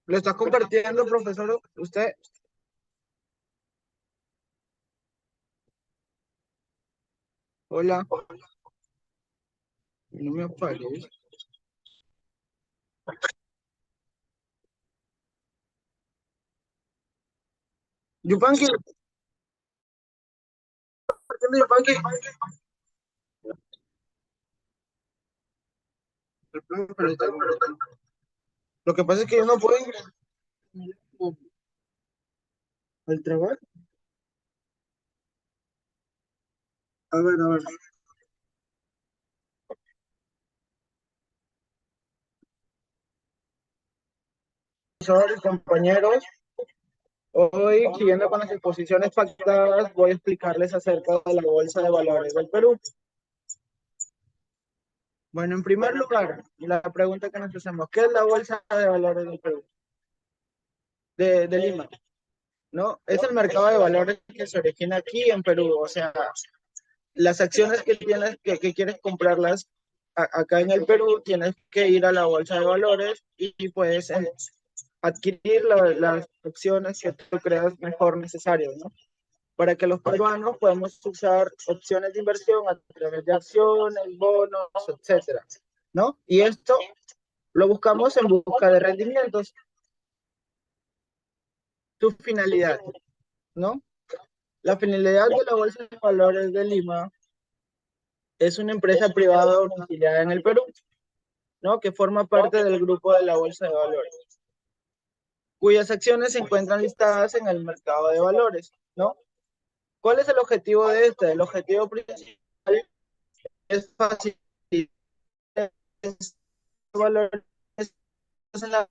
¿Lo está compartiendo, profesor? ¿Usted? Hola. No me aparece. Yupanqui, Yupanqui. Lo que pasa es que yo no puedo ingresar al trabajo. A ver. Profesores, compañeros, hoy, siguiendo con las exposiciones pactadas, voy a explicarles acerca de la Bolsa de Valores del Perú. Bueno, en primer lugar, la pregunta que nos hacemos, ¿qué es la Bolsa de Valores del Perú? De Lima, ¿no? Es el mercado de valores que se origina aquí en Perú, o sea, las acciones que tienes, que quieres comprarlas acá en el Perú, tienes que ir a la bolsa de valores y puedes adquirir las acciones que tú creas mejor necesarias, ¿no? Para que los peruanos podamos usar opciones de inversión a través de acciones, bonos, etcétera, ¿no? Y esto lo buscamos en busca de rendimientos, su finalidad, ¿no? La finalidad de la Bolsa de Valores de Lima es una empresa privada domiciliada en el Perú, ¿no? Que forma parte del grupo de la Bolsa de Valores, cuyas acciones se encuentran listadas en el mercado de valores, ¿no? ¿Cuál es el objetivo de este? El objetivo principal es facilitar valores en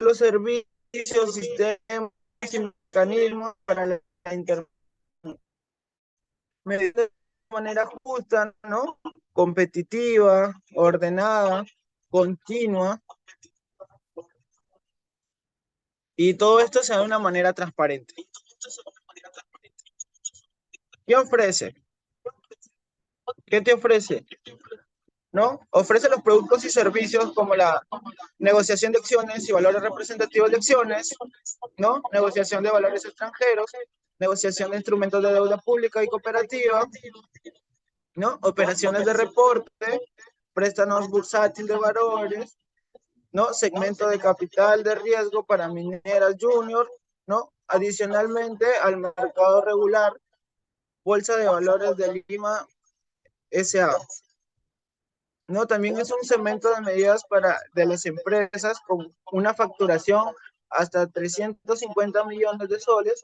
los servicios, sistemas y mecanismos para la intermediación de manera justa, ¿no? Competitiva, ordenada, continua, y todo esto se da de una manera transparente. ¿Qué ofrece? ¿Qué te ofrece? ¿No? Ofrece los productos y servicios como la negociación de acciones y valores representativos de acciones, ¿no? Negociación de valores extranjeros, negociación de instrumentos de deuda pública y cooperativa, ¿no? Operaciones de reporte, préstamos bursátil de valores, ¿no? Segmento de capital de riesgo para mineras junior, ¿no? Adicionalmente al mercado regular, Bolsa de Valores de Lima S.A., ¿no? También es un segmento de medidas de las empresas con una facturación hasta 350 millones de soles,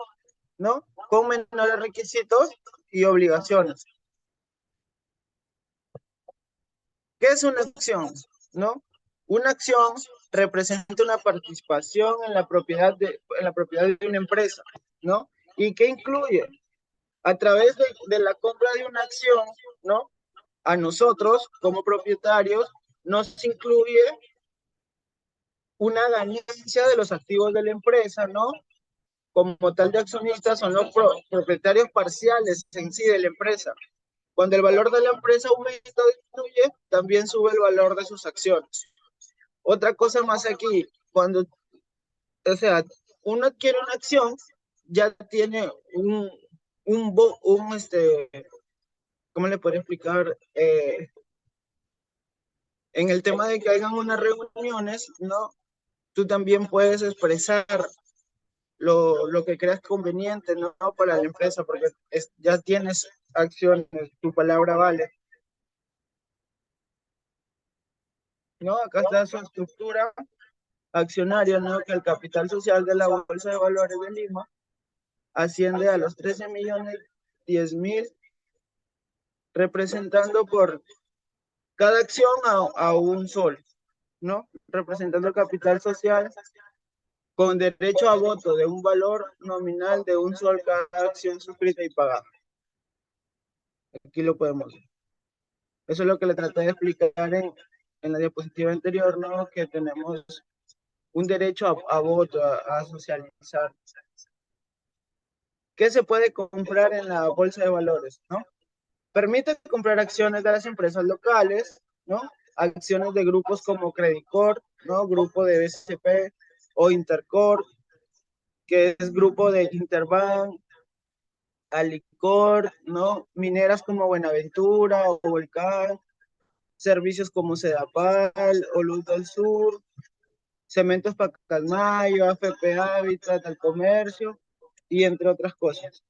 ¿no? Con menores requisitos y obligaciones. ¿Qué es una acción? ¿No? Una acción representa una participación en la propiedad de una empresa, ¿no? ¿Y qué incluye? A través de la compra de una acción, ¿no? A nosotros, como propietarios, nos incluye una ganancia de los activos de la empresa, ¿no? Como tal de accionistas son los propietarios parciales en sí de la empresa. Cuando el valor de la empresa aumenta o disminuye, también sube el valor de sus acciones. Otra cosa más aquí, o sea, uno adquiere una acción, ya tiene ¿cómo le puedo explicar? En el tema de que hagan unas reuniones, ¿no? Tú también puedes expresar lo que creas conveniente, ¿no? Para la empresa, porque ya tienes acciones, tu palabra vale, ¿no? Acá está su estructura accionaria, ¿no? Que el capital social de la Bolsa de Valores de Lima asciende a los 13 millones 10 mil, representando por cada acción a un sol, ¿no? Representando el capital social con derecho a voto de un valor nominal de un sol cada acción suscrita y pagada. Aquí lo podemos ver. Eso es lo que le traté de explicar en la diapositiva anterior, ¿no? Que tenemos un derecho a voto, a socializar. ¿Qué se puede comprar en la bolsa de valores, no? Permite comprar acciones de las empresas locales, ¿no? acciones de grupos como Credicor, ¿no? Grupo de BCP o Intercorp, que es grupo de Interbank, Alicor, ¿no? Mineras como Buenaventura o Volcán, servicios como Sedapal o Luz del Sur, Cementos Pacasmayo, AFP Hábitat, al Comercio, y entre otras cosas.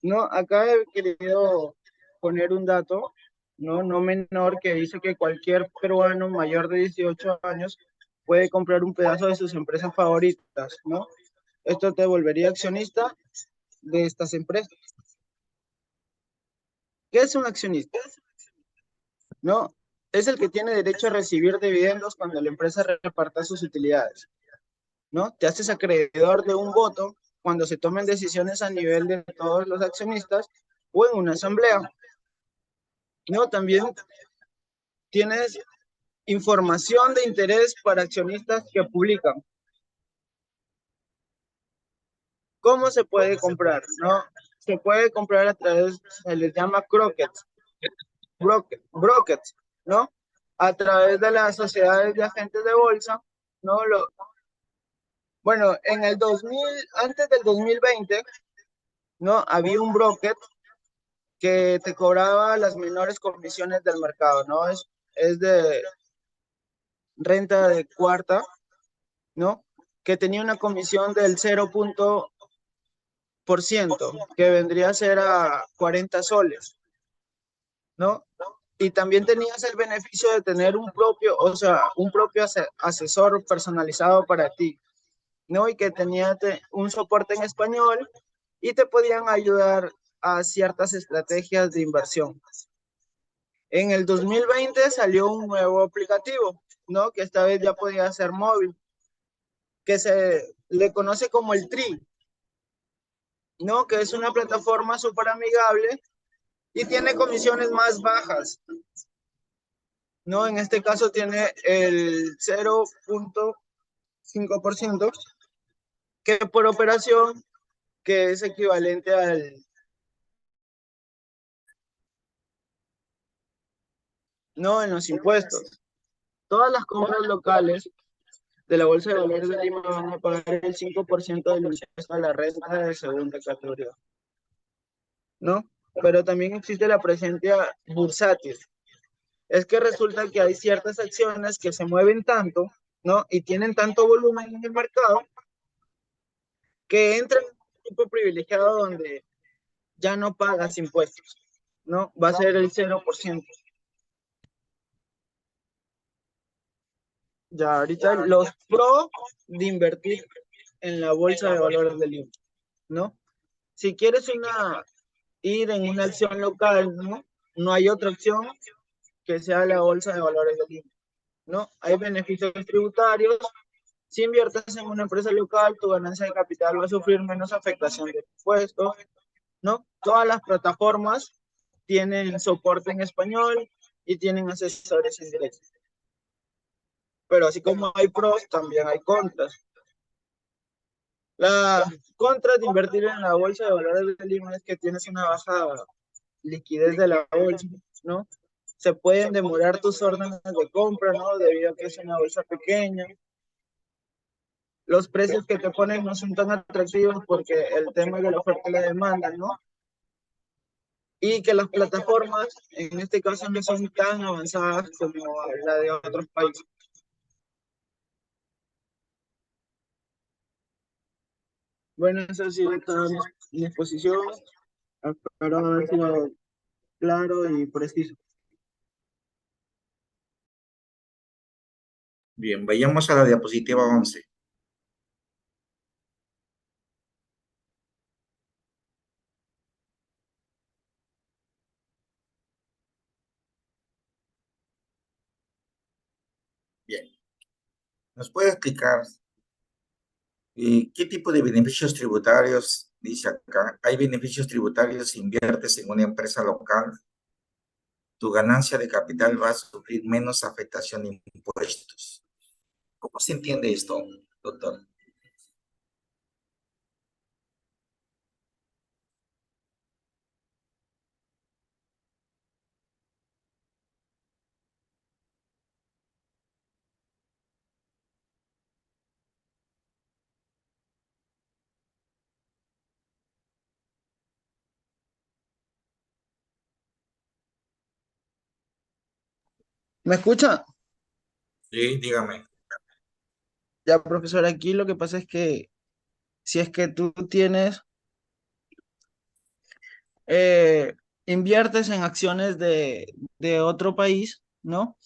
No, acá he querido poner un dato, no menor, que dice que cualquier peruano mayor de 18 años puede comprar un pedazo de sus empresas favoritas, ¿no? Esto te volvería accionista de estas empresas. ¿Qué es un accionista? ¿No? Es el que tiene derecho a recibir dividendos cuando la empresa reparta sus utilidades, ¿no? Te haces acreedor de un voto cuando se tomen decisiones a nivel de todos los accionistas o en una asamblea, ¿no? También tienes información de interés para accionistas que publican. ¿Cómo se puede comprar? ¿No? Se puede comprar a través, se les llama croquets, brockets, ¿no? A través de las sociedades de agentes de bolsa, ¿no? Bueno, en el 2000, antes del 2020, ¿no? Había un broker que te cobraba las menores comisiones del mercado, ¿no? Es de renta de cuarta, ¿no? Que tenía una comisión del 0,% que vendría a ser a 40 soles, ¿no? Y también tenías el beneficio de tener un propio, o sea, un propio asesor personalizado para ti, ¿no? Y que tenía un soporte en español y te podían ayudar a ciertas estrategias de inversión. En el 2020 salió un nuevo aplicativo, ¿no? Que esta vez ya podía ser móvil, que se le conoce como el TRI, ¿no? Que es una plataforma súper amigable y tiene comisiones más bajas, ¿no? En este caso tiene el 0,5%, que por operación, que es equivalente al, no, en los impuestos. Todas las compras locales de la Bolsa de Valores de Lima van a pagar el 5% del impuesto a la renta de segunda categoría, ¿no? Pero también existe la presencia bursátil. Es que resulta que hay ciertas acciones que se mueven tanto, ¿no? Y tienen tanto volumen en el mercado que entran en un grupo privilegiado donde ya no pagas impuestos, ¿no? Va a ser el 0%. Ya ahorita los pro de invertir en la bolsa de valores de Lima, ¿no? Si quieres ir en una acción local, ¿no? No hay otra opción que sea la bolsa de valores de Lima, ¿no? Hay beneficios tributarios. Si inviertes en una empresa local, tu ganancia de capital va a sufrir menos afectación de impuestos, ¿no? Todas las plataformas tienen soporte en español y tienen asesores en inglés. Pero así como hay pros, también hay contras. La contra de invertir en la bolsa de valores de Lima es que tienes una baja liquidez de la bolsa, ¿no? Se pueden demorar tus órdenes de compra, ¿no? Debido a que es una bolsa pequeña. Los precios que te ponen no son tan atractivos porque el tema de la oferta y la demanda, ¿no? Y que las plataformas, en este caso, no son tan avanzadas como la de otros países. Bueno, eso sí, toda mi exposición. Espero haber sido claro y preciso. Bien, vayamos a la diapositiva 11. Bien, ¿nos puede explicar qué tipo de beneficios tributarios, dice acá, hay beneficios tributarios si inviertes en una empresa local? Tu ganancia de capital va a sufrir menos afectación de impuestos. ¿Cómo se entiende esto, doctor? ¿Me escucha? Sí, dígame. Ya, profesor, aquí lo que pasa es que si es que tú tienes, eh, inviertes en acciones de otro país, ¿no?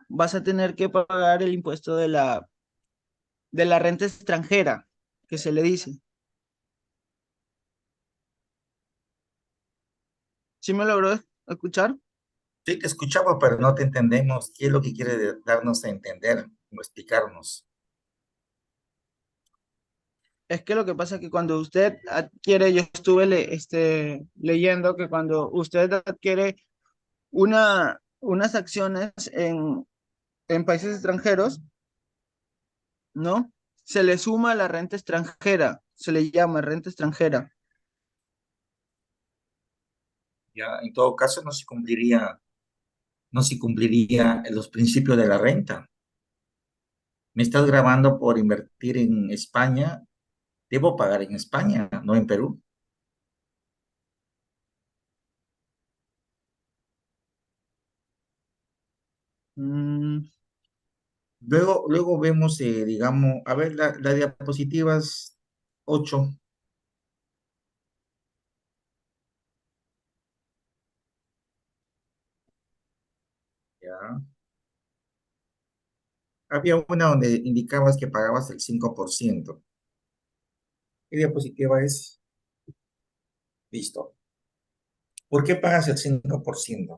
Vas a tener que pagar el impuesto de la renta extranjera, que se le dice. ¿Sí me logró escuchar? Sí, te escuchamos, pero no te entendemos. ¿Qué es lo que quiere darnos a entender o explicarnos? Es que lo que pasa es que cuando usted adquiere, yo estuve leyendo que cuando usted adquiere unas acciones en países extranjeros, ¿no? Se le suma la renta extranjera, se le llama renta extranjera. Ya, en todo caso, no se cumpliría los principios de la renta. Me estás grabando por invertir en España, debo pagar en España, no en Perú. Mm, Luego vemos, digamos, a ver, la diapositivas 8. Ya. Había una donde indicabas que pagabas el 5%. ¿Qué diapositiva es? Listo. ¿Por qué pagas el 5%?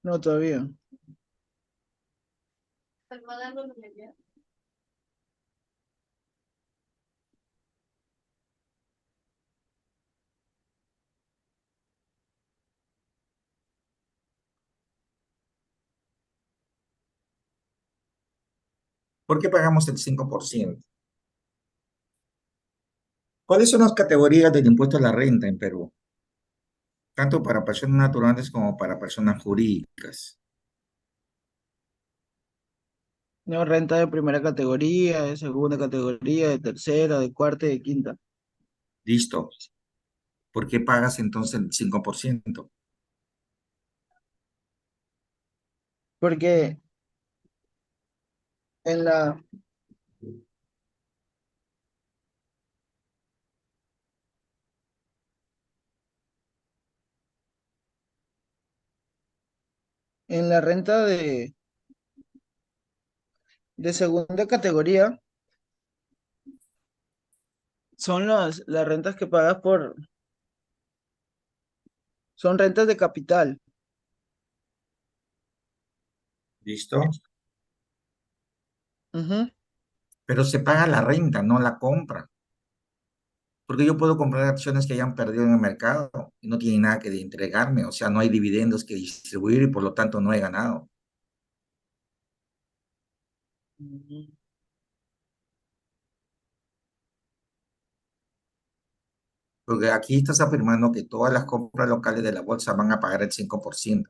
no, todavía. ¿Por qué pagamos el 5%? ¿Cuáles son las categorías del impuesto a la renta en Perú? Tanto para personas naturales como para personas jurídicas. No, renta de primera categoría, de segunda categoría, de tercera, de cuarta y de quinta. Listo. ¿Por qué pagas entonces el 5%? Porque en la renta de segunda categoría son las rentas que pagas son rentas de capital. ¿Listo? Ujú. Pero se paga la renta, no la compra. Porque yo puedo comprar acciones que hayan perdido en el mercado y no tienen nada que entregarme. O sea, no hay dividendos que distribuir y por lo tanto no he ganado. Mm. Porque aquí estás afirmando que todas las compras locales de la bolsa van a pagar el 5%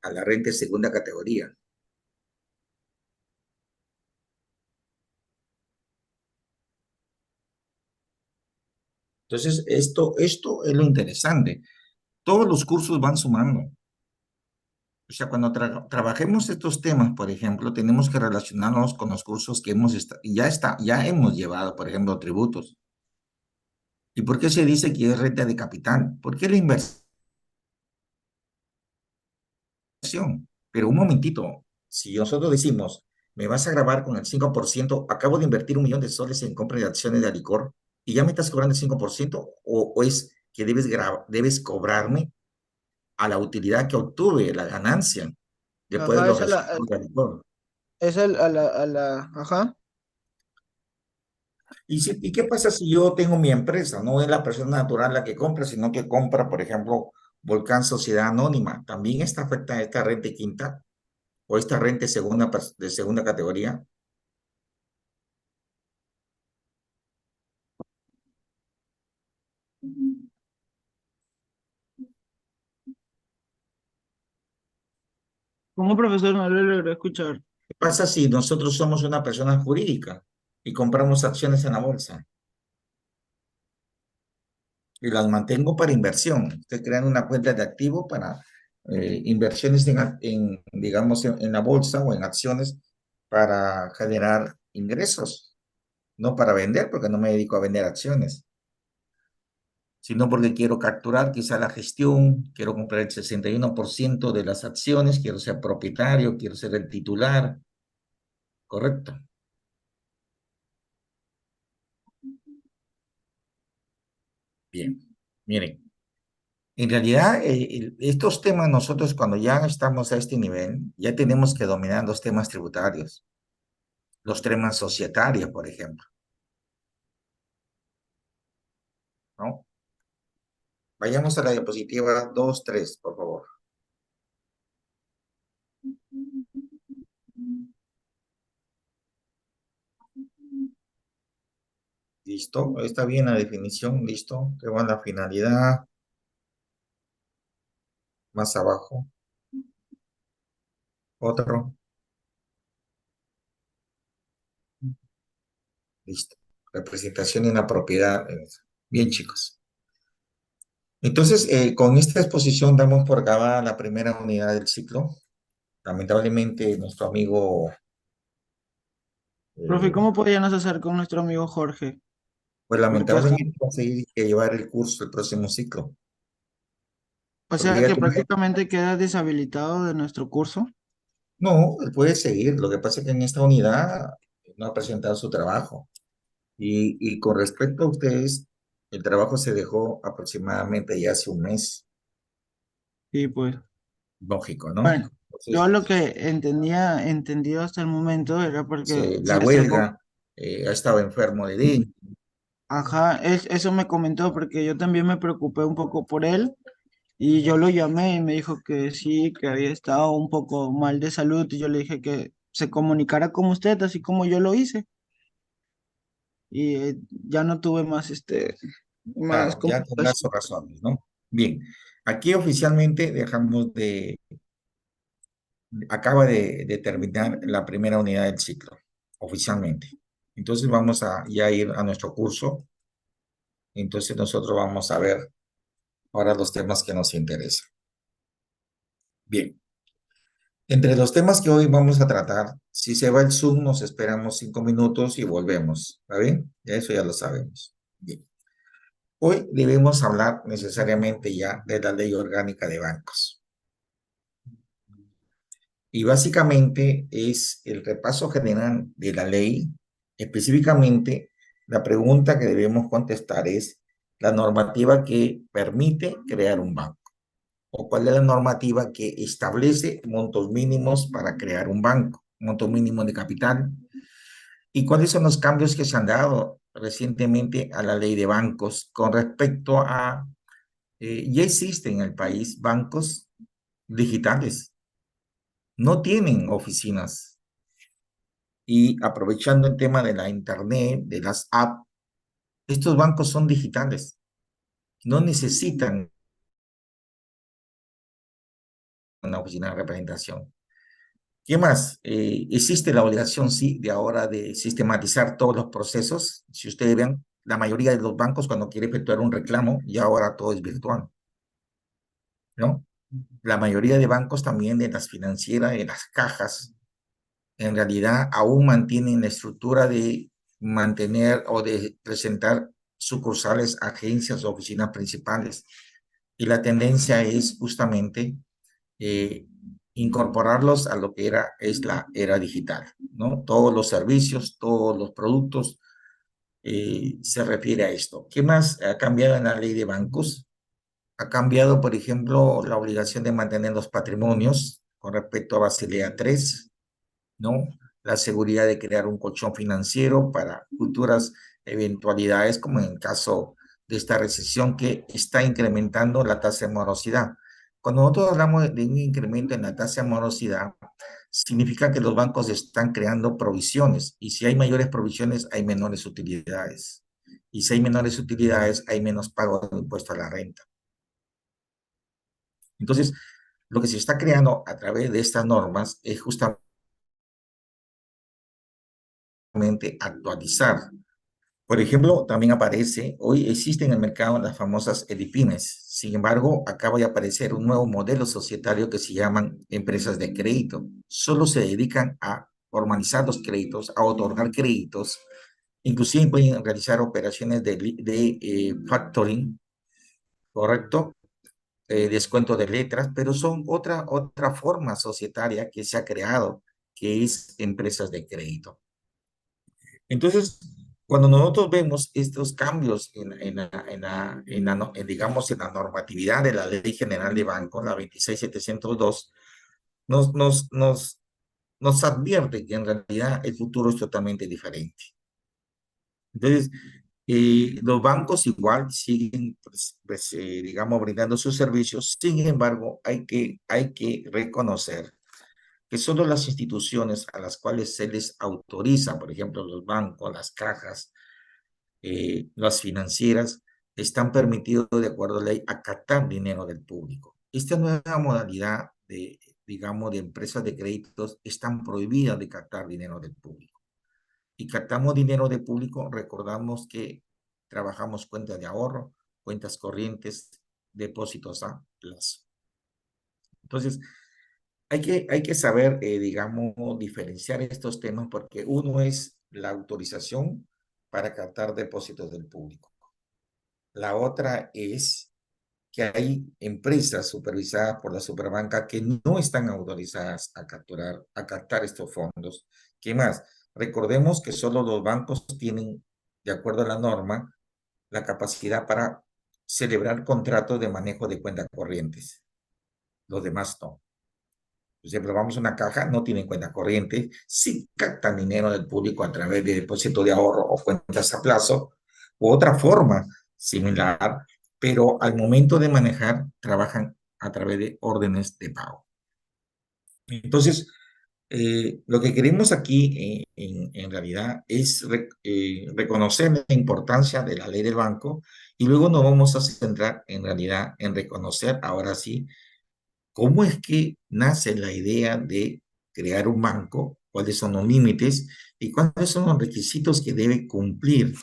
a la renta de segunda categoría. Entonces, esto es lo interesante. Todos los cursos van sumando. O sea, cuando trabajemos estos temas, por ejemplo, tenemos que relacionarnos con los cursos que ya hemos llevado, por ejemplo, tributos. ¿Y por qué se dice que es renta de capital? Porque es la inversión. Pero un momentito, si nosotros decimos, me vas a grabar con el 5%, acabo de invertir 1 millón de soles en compra de acciones de Alicor y ya me estás cobrando el 5%, o es que debes cobrarme a la utilidad que obtuve, la ganancia, después de Ajá, los resultados de Alicor. ajá. ¿Y qué pasa si yo tengo mi empresa? No es la persona natural la que compra, sino que compra, por ejemplo, Volcán Sociedad Anónima. ¿También está afectada esta renta quinta o esta renta de segunda categoría? ¿Cómo, profesor? No lo logré escuchar. ¿Qué pasa si nosotros somos una persona jurídica y compramos acciones en la bolsa y las mantengo para inversión? Estoy creando una cuenta de activo para inversiones digamos, en la bolsa o en acciones para generar ingresos, no para vender, porque no me dedico a vender acciones, sino porque quiero capturar quizá la gestión, quiero comprar el 61% de las acciones, quiero ser propietario, quiero ser el titular, ¿correcto? Bien, miren, en realidad estos temas nosotros cuando ya estamos a este nivel, ya tenemos que dominar los temas tributarios, los temas societarios, por ejemplo, ¿no? Vayamos a la diapositiva 2, 3, por favor. ¿Listo? Está bien la definición, ¿listo? ¿Qué va la finalidad? Más abajo. Otro. Listo. Representación de una propiedad. Bien, chicos. Entonces, con esta exposición damos por acabada la primera unidad del ciclo. Lamentablemente, nuestro amigo, Profe, eh, ¿cómo podíamos hacer con nuestro amigo Jorge? pues Porque, ajá, lamentablemente va a seguir que llevar el curso el próximo ciclo. o Porque sea ya que tiene... prácticamente queda deshabilitado de nuestro curso. No, él puede seguir. Lo que pasa es que en esta unidad no ha presentado su trabajo. Y con respecto a ustedes, el trabajo se dejó aproximadamente ya hace un mes. Y pues, Lógico, ¿no? bueno, yo Entonces, lo que entendido hasta el momento era porque la se acercó. huelga, ha estado enfermo de dengue. Ajá, eso me comentó porque yo también me preocupé un poco por él y yo lo llamé y me dijo que sí, que había estado un poco mal de salud y yo le dije que se comunicara con usted así como yo lo hice y ya no tuve más más Claro, ya tendrá sus complicaciones. razones, ¿no? Bien, aquí oficialmente acaba de terminar la primera unidad del ciclo, oficialmente. Entonces vamos a ya ir a nuestro curso. Entonces nosotros vamos a ver ahora los temas que nos interesan. Bien, entre los temas que hoy vamos a tratar, si se va el Zoom, nos esperamos 5 minutos y volvemos. ¿Está bien? Ya eso ya lo sabemos. Bien. Hoy debemos hablar necesariamente ya de la ley orgánica de bancos. Y básicamente es el repaso general de la ley. Específicamente, la pregunta que debemos contestar es la normativa que permite crear un banco o cuál es la normativa que establece montos mínimos para crear un banco, monto mínimo de capital, y cuáles son los cambios que se han dado recientemente a la ley de bancos con respecto a, ya existen en el país bancos digitales, no tienen oficinas, y aprovechando el tema de la internet, de las apps, estos bancos son digitales, no necesitan una oficina de representación. ¿Qué más? Existe la obligación, sí, de ahora de sistematizar todos los procesos. Si ustedes ven, la mayoría de los bancos cuando quiere efectuar un reclamo, ya ahora todo es virtual, ¿no? La mayoría de bancos también, de las financieras, de las cajas, en realidad aún mantienen la estructura de mantener o de presentar sucursales, agencias o oficinas principales. Y la tendencia es justamente eh, incorporarlos a lo que es la era digital, ¿no? Todos los servicios, todos los productos se refiere a esto. ¿Qué más ha cambiado en la ley de bancos? Ha cambiado, por ejemplo, la obligación de mantener los patrimonios con respecto a Basilea 3, ¿no? La seguridad de crear un colchón financiero para futuras eventualidades, como en el caso de esta recesión que está incrementando la tasa de morosidad. Cuando nosotros hablamos de un incremento en la tasa de morosidad, significa que los bancos están creando provisiones y si hay mayores provisiones, hay menores utilidades. Y si hay menores utilidades, hay menos pago de impuesto a la renta. Entonces, lo que se está creando a través de estas normas es justamente actualizar. Por ejemplo, también aparece, hoy existen en el mercado las famosas EDIPYMES. Sin embargo, acaba de aparecer un nuevo modelo societario que se llaman empresas de crédito. Solo se dedican a formalizar los créditos, a otorgar créditos. Inclusive pueden realizar operaciones de factoring, ¿correcto? Descuento de letras, pero son otra forma societaria que se ha creado, que es empresas de crédito. Entonces, cuando nosotros vemos estos cambios digamos, en la normatividad de la Ley General de Banco, la 26702, nos, nos, nos, nos advierte que en realidad el futuro es totalmente diferente. Entonces, los bancos igual siguen, digamos, brindando sus servicios. Sin embargo, hay que reconocer que solo las instituciones a las cuales se les autoriza, por ejemplo, los bancos, las cajas, las financieras, están permitidos de acuerdo a la ley a captar dinero del público. Esta nueva modalidad de, digamos, de empresas de créditos están prohibidas de captar dinero del público. Y captamos dinero del público, recordamos que trabajamos cuentas de ahorro, cuentas corrientes, depósitos a plazo. Entonces, hay que saber, digamos, diferenciar estos temas porque uno es la autorización para captar depósitos del público. La otra es que hay empresas supervisadas por la superbanca que no están autorizadas a captar estos fondos. ¿Qué más? Recordemos que solo los bancos tienen, de acuerdo a la norma, la capacidad para celebrar contratos de manejo de cuentas corrientes. Los demás no. Por ejemplo, vamos a una caja, no tienen cuenta corriente, sí captan dinero del público a través de depósito de ahorro o cuentas a plazo, u otra forma similar, pero al momento de manejar, trabajan a través de órdenes de pago. Entonces, lo que queremos aquí en realidad es reconocer la importancia de la ley del banco y luego nos vamos a centrar en realidad en reconocer ahora sí cómo es que nace la idea de crear un banco, cuáles son los límites y cuáles son los requisitos que debe cumplir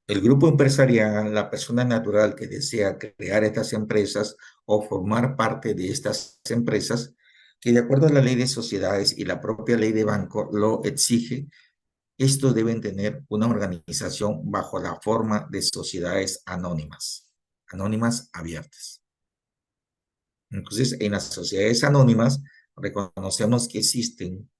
el grupo empresarial, la persona natural que desea crear estas empresas o formar parte de estas empresas, que de acuerdo a la ley de sociedades y la propia ley de banco lo exige, estos deben tener una organización bajo la forma de sociedades anónimas, anónimas abiertas. Entonces, en las sociedades anónimas reconocemos que existen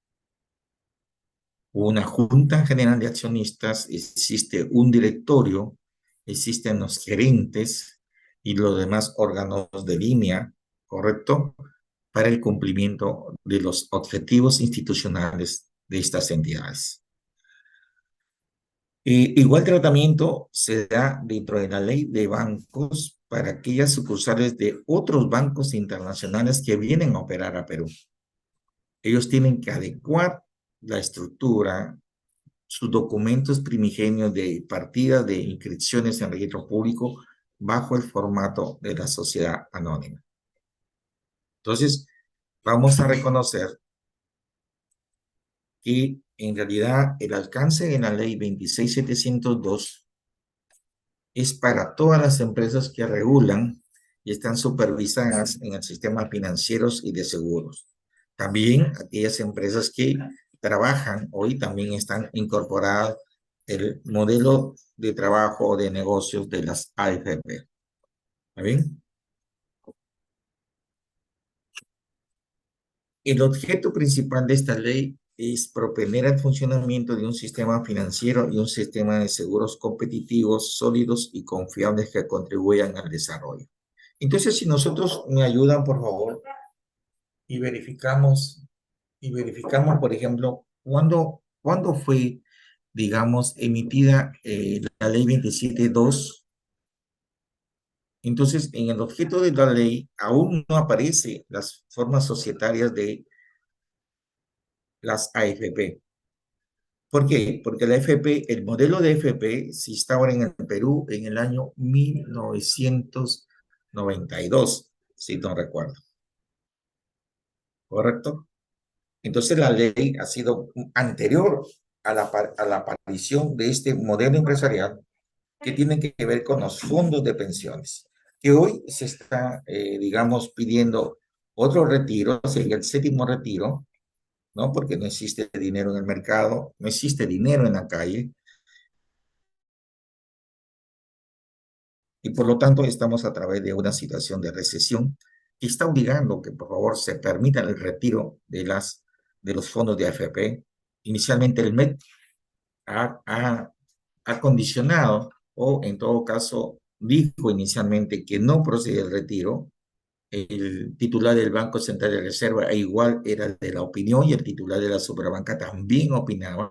una junta general de accionistas, existe un directorio, existen los gerentes y los demás órganos de línea, ¿correcto? Para el cumplimiento de los objetivos institucionales de estas entidades. Igual tratamiento se da dentro de la ley de bancos para aquellas sucursales de otros bancos internacionales que vienen a operar a Perú. Ellos tienen que adecuar la estructura, sus documentos primigenios de partida de inscripciones en registro público bajo el formato de la sociedad anónima. Entonces, vamos a reconocer que en realidad el alcance de la ley 26702 es para todas las empresas que regulan y están supervisadas en el sistema financieros y de seguros. También aquellas empresas que trabajan hoy también están incorporadas el modelo de trabajo o de negocios de las AFP. ¿Está bien? El objeto principal de esta ley es proponer el funcionamiento de un sistema financiero y un sistema de seguros competitivos, sólidos y confiables que contribuyan al desarrollo. Entonces, si nosotros me ayudan, por favor, y verificamos, por ejemplo, cuándo fue, digamos, emitida la ley 272. Entonces, en el objeto de la ley aún no aparecen las formas societarias de las AFP. ¿Por qué? Porque la FP, el modelo de FP se instaura en el Perú en el año 1992, si no recuerdo. ¿correcto? Entonces la ley ha sido anterior a la aparición de este modelo empresarial que tiene que ver con los fondos de pensiones, que hoy se está, digamos, pidiendo otro retiro, sería el séptimo retiro, ¿no? Porque no existe dinero en el mercado, no existe dinero en la calle, y por lo tanto estamos a través de una situación de recesión que está obligando que por favor se permita el retiro de los fondos de AFP. Inicialmente el MEC ha condicionado o en todo caso dijo inicialmente que no procede el retiro. El titular del Banco Central de Reserva igual era de la opinión y el titular de la Superbanca también opinaba.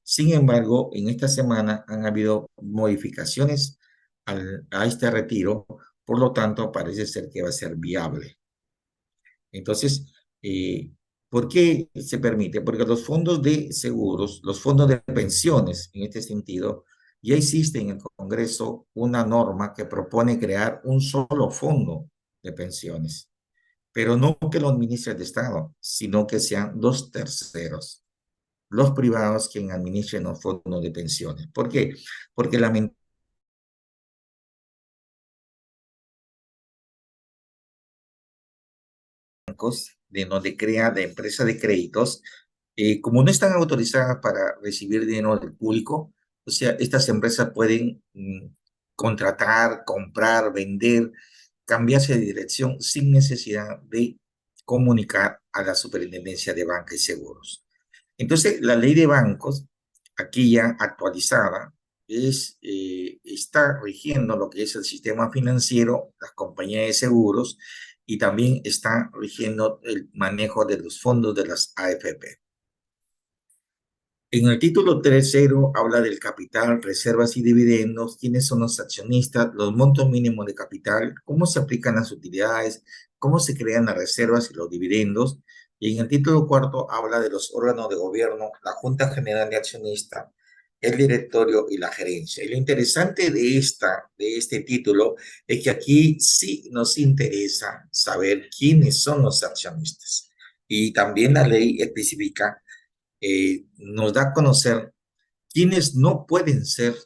Sin embargo, en esta semana han habido modificaciones a este retiro, por lo tanto parece ser que va a ser viable. Entonces, ¿por qué se permite? Porque los fondos de seguros, los fondos de pensiones, en este sentido, ya existe en el Congreso una norma que propone crear un solo fondo de pensiones, pero no que lo administre el Estado, sino que sean dos terceros, los privados quienes administren los fondos de pensiones. ¿Por qué? Porque lamentablemente de donde crea la empresa de créditos, como no están autorizadas para recibir dinero del público, o sea, estas empresas pueden contratar, comprar, vender, cambiarse de dirección sin necesidad de comunicar a la Superintendencia de Banca y Seguros. Entonces, la ley de bancos, aquí ya actualizada, está rigiendo lo que es el sistema financiero, las compañías de seguros, y también está rigiendo el manejo de los fondos de las AFP. En el título 3.0 habla del capital, reservas y dividendos, quiénes son los accionistas, los montos mínimos de capital, cómo se aplican las utilidades, cómo se crean las reservas y los dividendos. Y en el título 4 habla de los órganos de gobierno, la Junta General de Accionistas, el directorio y la gerencia. Y lo interesante de este título es que aquí sí nos interesa saber quiénes son los accionistas. Y también la ley especifica nos da a conocer quienes no pueden ser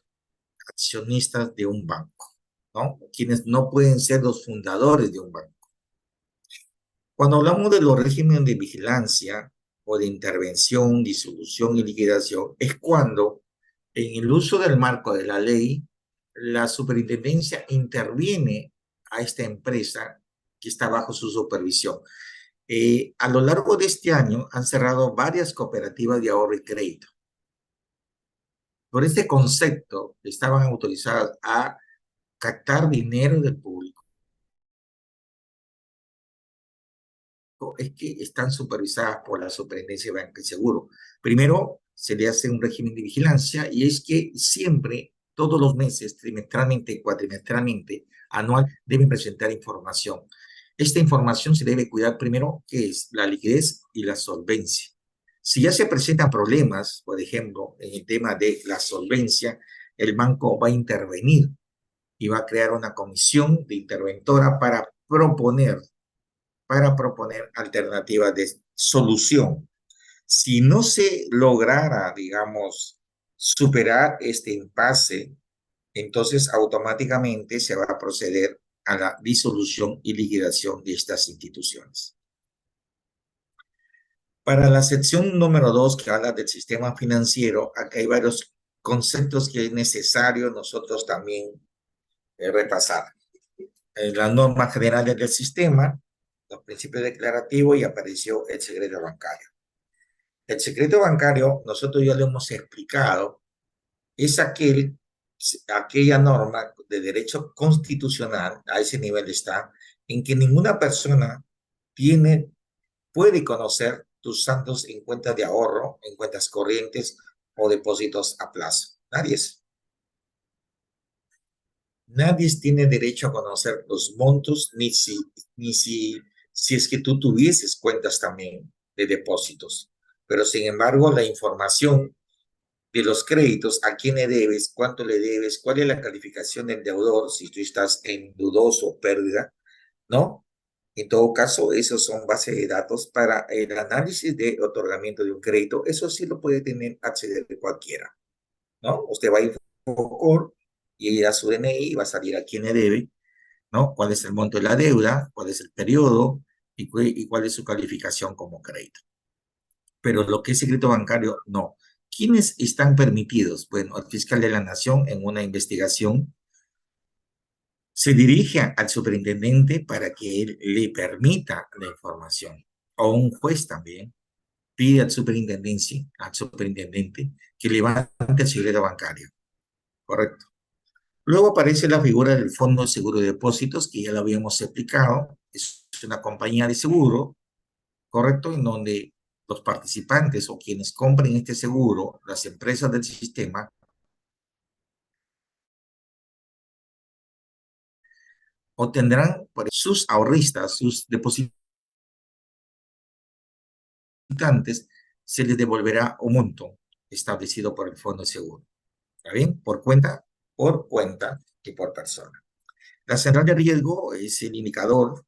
accionistas de un banco, ¿no? Quienes no pueden ser los fundadores de un banco. Cuando hablamos de los regímenes de vigilancia o de intervención, disolución y liquidación, es cuando en el uso del marco de la ley, la superintendencia interviene a esta empresa que está bajo su supervisión. A lo largo de este año han cerrado varias cooperativas de ahorro y crédito. Por este concepto, estaban autorizadas a captar dinero del público. Es que están supervisadas por la Superintendencia de Banca y Seguro. Primero, se le hace un régimen de vigilancia y es que siempre, todos los meses, trimestralmente, cuatrimestralmente, anual, deben presentar información. Esta información se debe cuidar primero, que es la liquidez y la solvencia. Si ya se presentan problemas, por ejemplo, en el tema de la solvencia, el banco va a intervenir y va a crear una comisión de interventora para proponer alternativas de solución. Si no se lograra, digamos, superar este impasse, entonces automáticamente se va a proceder a la disolución y liquidación de estas instituciones. Para la sección número 2, que habla del sistema financiero, acá hay varios conceptos que es necesario nosotros también repasar. Las normas generales del sistema, los principios declarativos y apareció el secreto bancario. El secreto bancario, nosotros ya lo hemos explicado, es aquella norma de derecho constitucional, a ese nivel está, en que ninguna persona puede conocer tus saldos en cuentas de ahorro, en cuentas corrientes o depósitos a plazo. Nadie tiene derecho a conocer los montos, si es que tú tuvieses cuentas también de depósitos. Pero sin embargo, la información de los créditos, a quién le debes, cuánto le debes, cuál es la calificación del deudor, si tú estás en dudoso o pérdida, ¿no? En todo caso, esos son bases de datos para el análisis de otorgamiento de un crédito. Eso sí lo puede tener, acceder cualquiera, ¿no? Usted va a Infocor y a su DNI, va a salir a quién le debe, ¿no? Cuál es el monto de la deuda, cuál es el periodo y cuál es su calificación como crédito. Pero lo que es secreto bancario, no. ¿Quiénes están permitidos? Bueno, el fiscal de la Nación en una investigación se dirige al superintendente para que él le permita la información. O un juez también pide al superintendente que levante el secreto bancario. Correcto. Luego aparece la figura del Fondo de Seguro de Depósitos, que ya lo habíamos explicado. Es una compañía de seguro, correcto, en donde los participantes o quienes compren este seguro, las empresas del sistema, obtendrán por sus ahorristas, sus depositantes, se les devolverá un monto establecido por el Fondo de Seguro. ¿Está bien? Por cuenta y por persona. La central de riesgo es el indicador,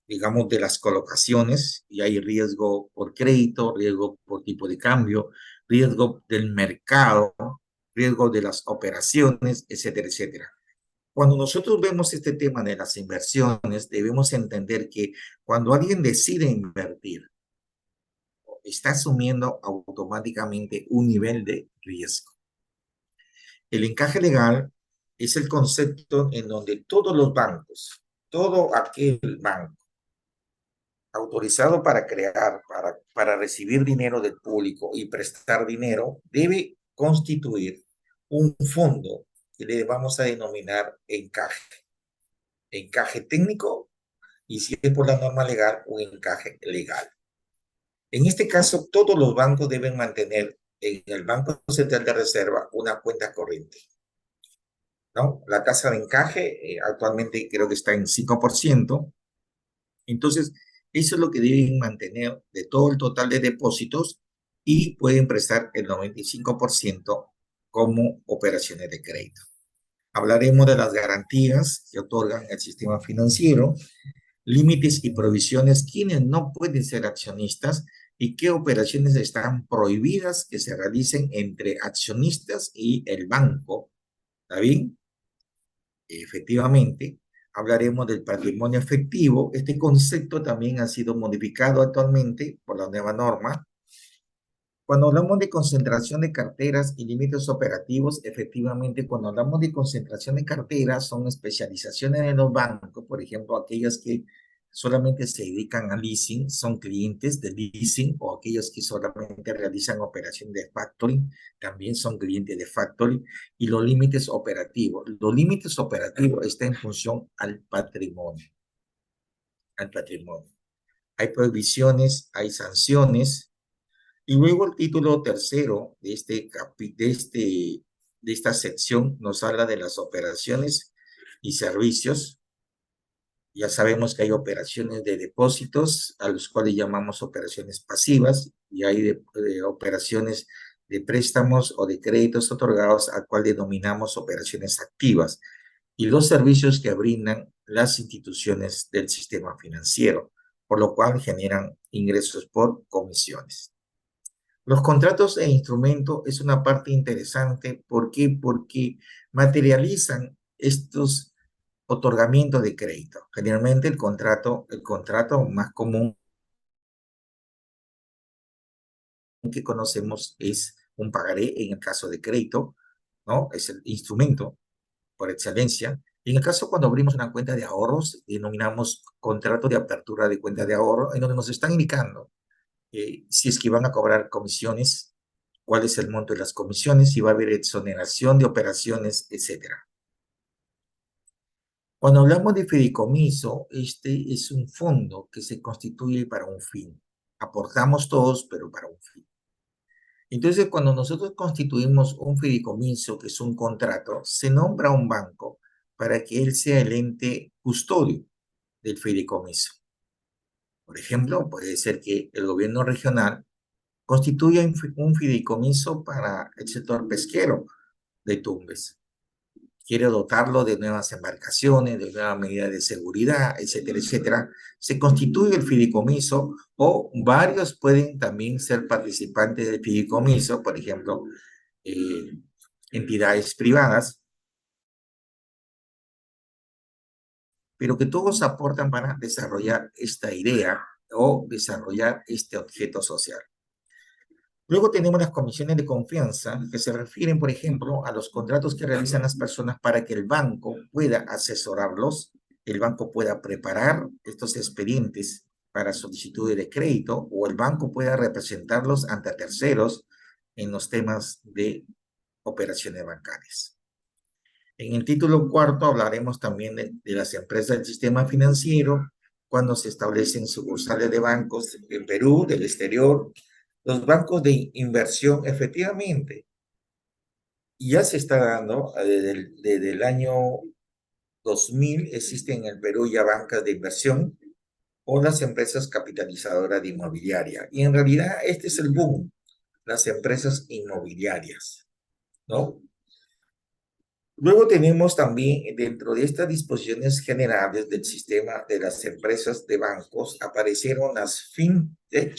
digamos, de las colocaciones, y hay riesgo por crédito, riesgo por tipo de cambio, riesgo del mercado, riesgo de las operaciones, etcétera, etcétera. Cuando nosotros vemos este tema de las inversiones, debemos entender que cuando alguien decide invertir, está asumiendo automáticamente un nivel de riesgo. El encaje legal es el concepto en donde todos los bancos, todo aquel banco autorizado para crear, para recibir dinero del público y prestar dinero, debe constituir un fondo que le vamos a denominar encaje. Encaje técnico y, si es por la norma legal, un encaje legal. En este caso, todos los bancos deben mantener en el Banco Central de Reserva una cuenta corriente, ¿no? La tasa de encaje actualmente creo que está en 5%. Entonces, eso es lo que deben mantener de todo el total de depósitos, y pueden prestar el 95% como operaciones de crédito. Hablaremos de las garantías que otorgan el sistema financiero, límites y provisiones, quienes no pueden ser accionistas y qué operaciones están prohibidas que se realicen entre accionistas y el banco. ¿Está bien? Efectivamente, hablaremos del patrimonio efectivo. Este concepto también ha sido modificado actualmente por la nueva norma. Cuando hablamos de concentración de carteras y límites operativos, efectivamente, cuando hablamos de concentración de carteras, son especializaciones de los bancos, por ejemplo, aquellas que solamente se dedican a leasing, son clientes de leasing, o aquellos que solamente realizan operaciones de factoring, también son clientes de factoring, y los límites operativos. Los límites operativos están en función al patrimonio, al patrimonio. Hay prohibiciones, hay sanciones. Y luego el título tercero de esta sección nos habla de las operaciones y servicios. Ya sabemos que hay operaciones de depósitos, a los cuales llamamos operaciones pasivas, y hay de operaciones de préstamos o de créditos otorgados, a cual denominamos operaciones activas, y los servicios que brindan las instituciones del sistema financiero, por lo cual generan ingresos por comisiones. Los contratos e instrumentos es una parte interesante. ¿Por qué? Porque materializan estos otorgamientos de crédito. Generalmente el contrato más común que conocemos es un pagaré en el caso de crédito, ¿no? Es el instrumento por excelencia. Y en el caso cuando abrimos una cuenta de ahorros, denominamos contrato de apertura de cuenta de ahorro, en donde nos están indicando si es que van a cobrar comisiones, cuál es el monto de las comisiones, si va a haber exoneración de operaciones, etcétera. Cuando hablamos de fideicomiso, este es un fondo que se constituye para un fin. Aportamos todos, pero para un fin. Entonces, cuando nosotros constituimos un fideicomiso, que es un contrato, se nombra un banco para que él sea el ente custodio del fideicomiso. Por ejemplo, puede ser que el gobierno regional constituye un fideicomiso para el sector pesquero de Tumbes. quiere dotarlo de nuevas embarcaciones, de nuevas medidas de seguridad, etcétera, etcétera, se constituye el fideicomiso o varios pueden también ser participantes del fideicomiso, por ejemplo, entidades privadas, pero que todos aportan para desarrollar esta idea o desarrollar este objeto social. Luego tenemos las comisiones de confianza, que se refieren, por ejemplo, a los contratos que realizan las personas para que el banco pueda asesorarlos, el banco pueda preparar estos expedientes para solicitudes de crédito o el banco pueda representarlos ante terceros en los temas de operaciones bancarias. En el título cuarto hablaremos también de las empresas del sistema financiero, cuando se establecen sucursales de bancos en Perú, del exterior, los bancos de inversión, efectivamente, ya se está dando, desde el año 2000 existen en el Perú ya bancas de inversión o las empresas capitalizadoras de inmobiliaria. Y en realidad este es el boom, las empresas inmobiliarias, ¿no? Luego tenemos también dentro de estas disposiciones generales del sistema de las empresas de bancos, aparecieron las fintech,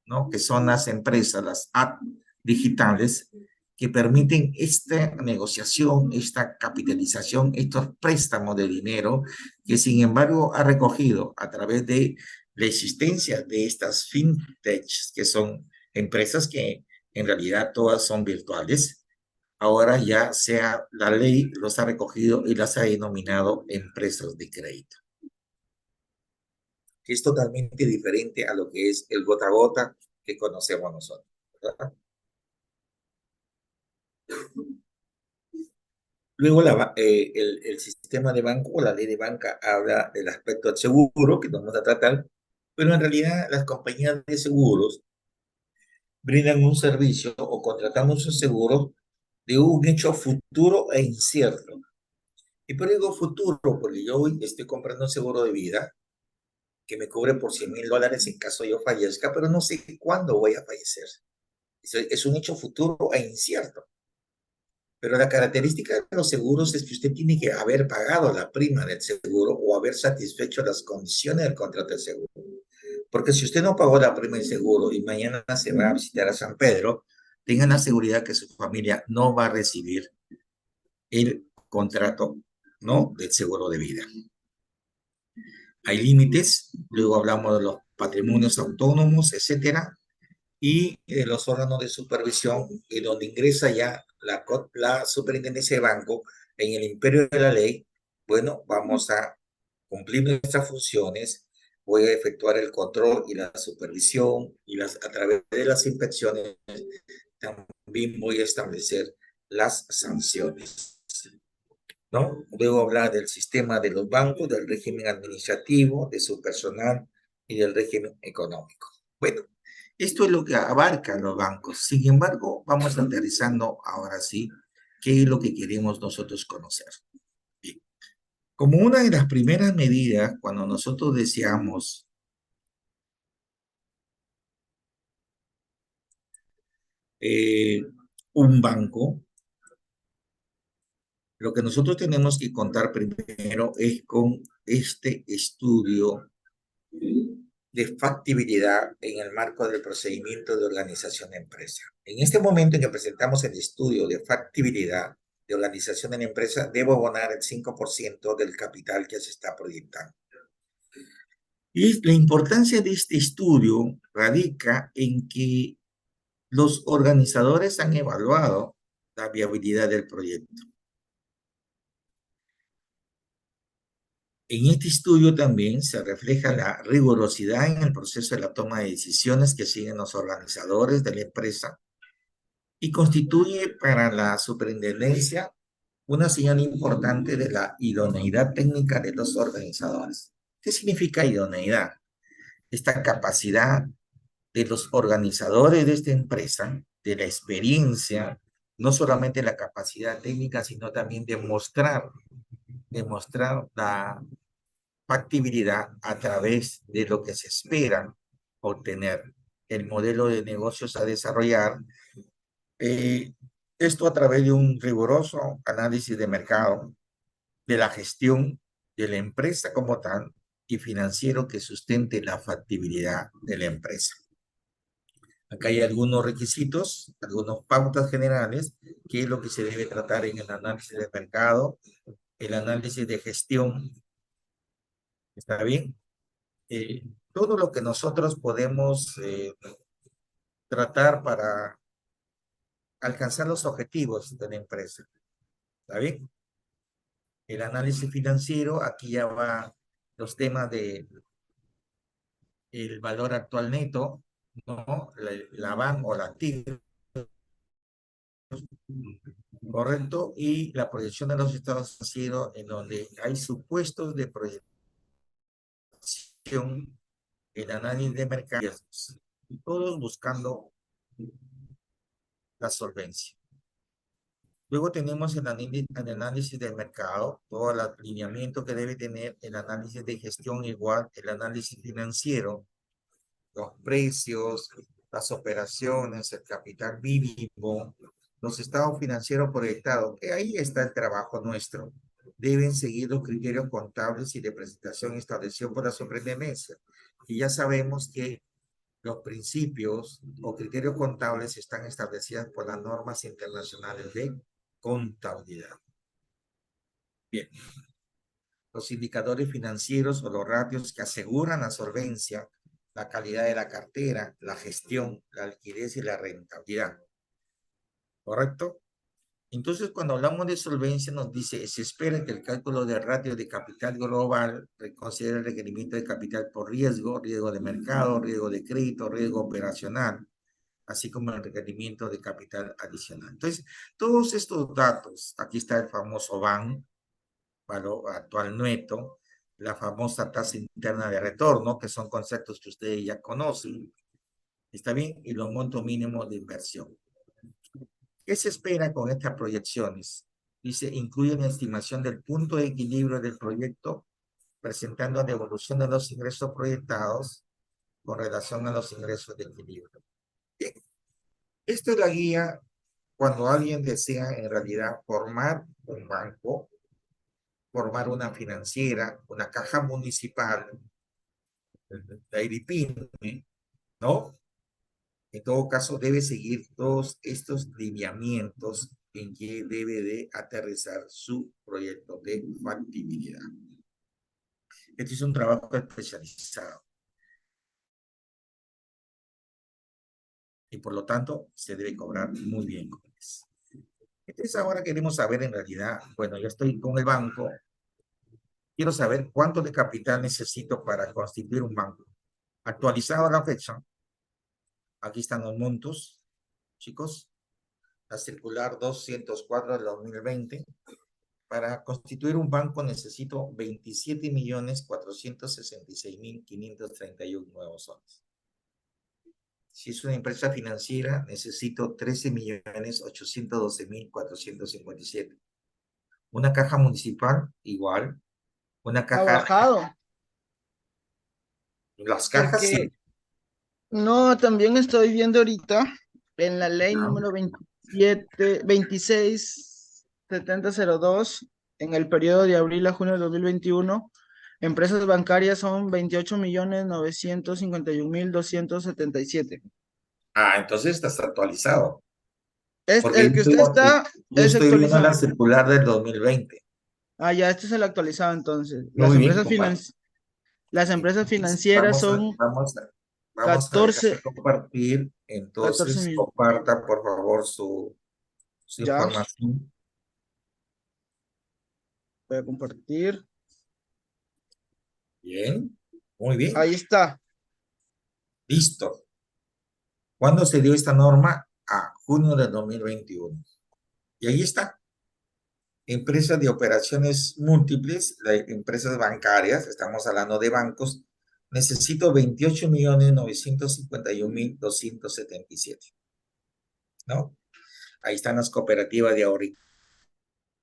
¿no? Que son las empresas, las app digitales, que permiten esta negociación, esta capitalización, estos préstamos de dinero, que sin embargo ha recogido a través de la existencia de estas fintech, que son empresas que en realidad todas son virtuales. Ahora ya sea la ley los ha recogido y las ha denominado empresas de crédito. Es totalmente diferente a lo que es el gota a gota que conocemos nosotros, ¿verdad? Luego el sistema de banco o la ley de banca habla del aspecto del seguro, que nos vamos a tratar, pero en realidad las compañías de seguros brindan un servicio o contratamos un seguro de un hecho futuro e incierto. Y por digo futuro, porque yo hoy estoy comprando un seguro de vida que me cubre por $100,000 en caso yo fallezca, pero no sé cuándo voy a fallecer. Es un hecho futuro e incierto. Pero la característica de los seguros es que usted tiene que haber pagado la prima del seguro o haber satisfecho las condiciones del contrato del seguro. Porque si usted no pagó la prima del seguro y mañana se va a visitar a San Pedro, tengan la seguridad que su familia no va a recibir el contrato, ¿no?, del seguro de vida. Hay límites, luego hablamos de los patrimonios autónomos, etcétera, y los órganos de supervisión, y donde ingresa ya la superintendencia de banco en el imperio de la ley. Bueno, vamos a cumplir nuestras funciones, voy a efectuar el control y la supervisión, y a través de las inspecciones también voy a establecer las sanciones, ¿no? Luego hablar del sistema de los bancos, del régimen administrativo, de su personal y del régimen económico. Bueno, esto es lo que abarca los bancos. Sin embargo, vamos aterrizando ahora sí qué es lo que queremos nosotros conocer. Bien. Como una de las primeras medidas, cuando nosotros deseamos un banco, lo que nosotros tenemos que contar primero es con este estudio de factibilidad en el marco del procedimiento de organización de empresa. En este momento en que presentamos el estudio de factibilidad de organización de la empresa, debo abonar el 5% del capital que se está proyectando. Y la importancia de este estudio radica en que los organizadores han evaluado la viabilidad del proyecto. En este estudio también se refleja la rigurosidad en el proceso de la toma de decisiones que siguen los organizadores de la empresa y constituye para la superintendencia una señal importante de la idoneidad técnica de los organizadores. ¿Qué significa idoneidad? Esta capacidad de los organizadores de esta empresa, de la experiencia, no solamente la capacidad técnica, sino también demostrar la factibilidad a través de lo que se espera obtener, el modelo de negocios a desarrollar, el Esto a través de un riguroso análisis de mercado, de la gestión de la empresa como tal y financiero que sustente la factibilidad de la empresa. Acá hay algunos requisitos, algunas pautas generales, que es lo que se debe tratar en el análisis de mercado, el análisis de gestión. ¿Está bien? Todo lo que nosotros podemos tratar para alcanzar los objetivos de la empresa. ¿Está bien? El análisis financiero, aquí ya va los temas de el valor actual neto, ¿no? La van o la activo, ¿correcto? Y la proyección de los estados financieros en donde hay supuestos de proyección, el análisis de mercados, y todos buscando la solvencia. Luego tenemos el análisis del mercado, todo el alineamiento que debe tener, el análisis de gestión igual, el análisis financiero, los precios, las operaciones, el capital mínimo, los estados financieros proyectados, que ahí está el trabajo nuestro. Deben seguir los criterios contables y de presentación establecidos por la superintendencia. Y ya sabemos que los principios o criterios contables están establecidos por las normas internacionales de contabilidad. Bien. Los indicadores financieros o los ratios que aseguran la solvencia, la calidad de la cartera, la gestión, la liquidez y la rentabilidad. ¿Correcto? Entonces, cuando hablamos de solvencia, nos dice, se espera que el cálculo del ratio de capital global considere el requerimiento de capital por riesgo, riesgo de mercado, riesgo de crédito, riesgo operacional, así como el requerimiento de capital adicional. Entonces, todos estos datos, aquí está el famoso BAN, valor actual neto, la famosa tasa interna de retorno, que son conceptos que ustedes ya conocen, ¿está bien? Y los montos mínimos de inversión. ¿Qué se espera con estas proyecciones? Dice, incluye una estimación del punto de equilibrio del proyecto, presentando la evolución de los ingresos proyectados con relación a los ingresos de equilibrio. Bien. Esto es la guía cuando alguien desea en realidad formar un banco, formar una financiera, una caja municipal, la IRIPYME, ¿no? En todo caso, debe seguir todos estos lineamientos en que debe de aterrizar su proyecto de factibilidad. Este es un trabajo especializado y por lo tanto se debe cobrar muy bien con eso. Entonces ahora queremos saber en realidad, bueno, yo estoy con el banco, quiero saber cuánto de capital necesito para constituir un banco. Actualizado a la fecha, aquí están los montos, chicos, la circular 204 del 2020. Para constituir un banco necesito 27.466.531 nuevos soles. Si es una empresa financiera, necesito 13.812.457. Una caja municipal, igual. Una Ha caja, bajado, las cajas porque sí. no, también estoy viendo ahorita en la ley ¿No? número 267002, en el periodo de abril a junio de 2021, empresas bancarias son 28.951.277. Ah, entonces estás actualizado. Porque El que usted está yo es estoy viendo la actualizado. circular del 2020. Ah, ya, este es el actualizado entonces. Muy bien, compadre. Las empresas Entonces, financieras son vamos a dejar 14, de compartir. 14 Entonces, mil. comparta, por favor, su Ya, información. voy a compartir. Bien, muy bien. Ahí está. Listo. ¿Cuándo se dio esta norma? A junio de 2021. Y ahí está. Empresas de operaciones múltiples, empresas bancarias, estamos hablando de bancos, necesito 28.951.277, ¿no? Ahí están las cooperativas de ahorro y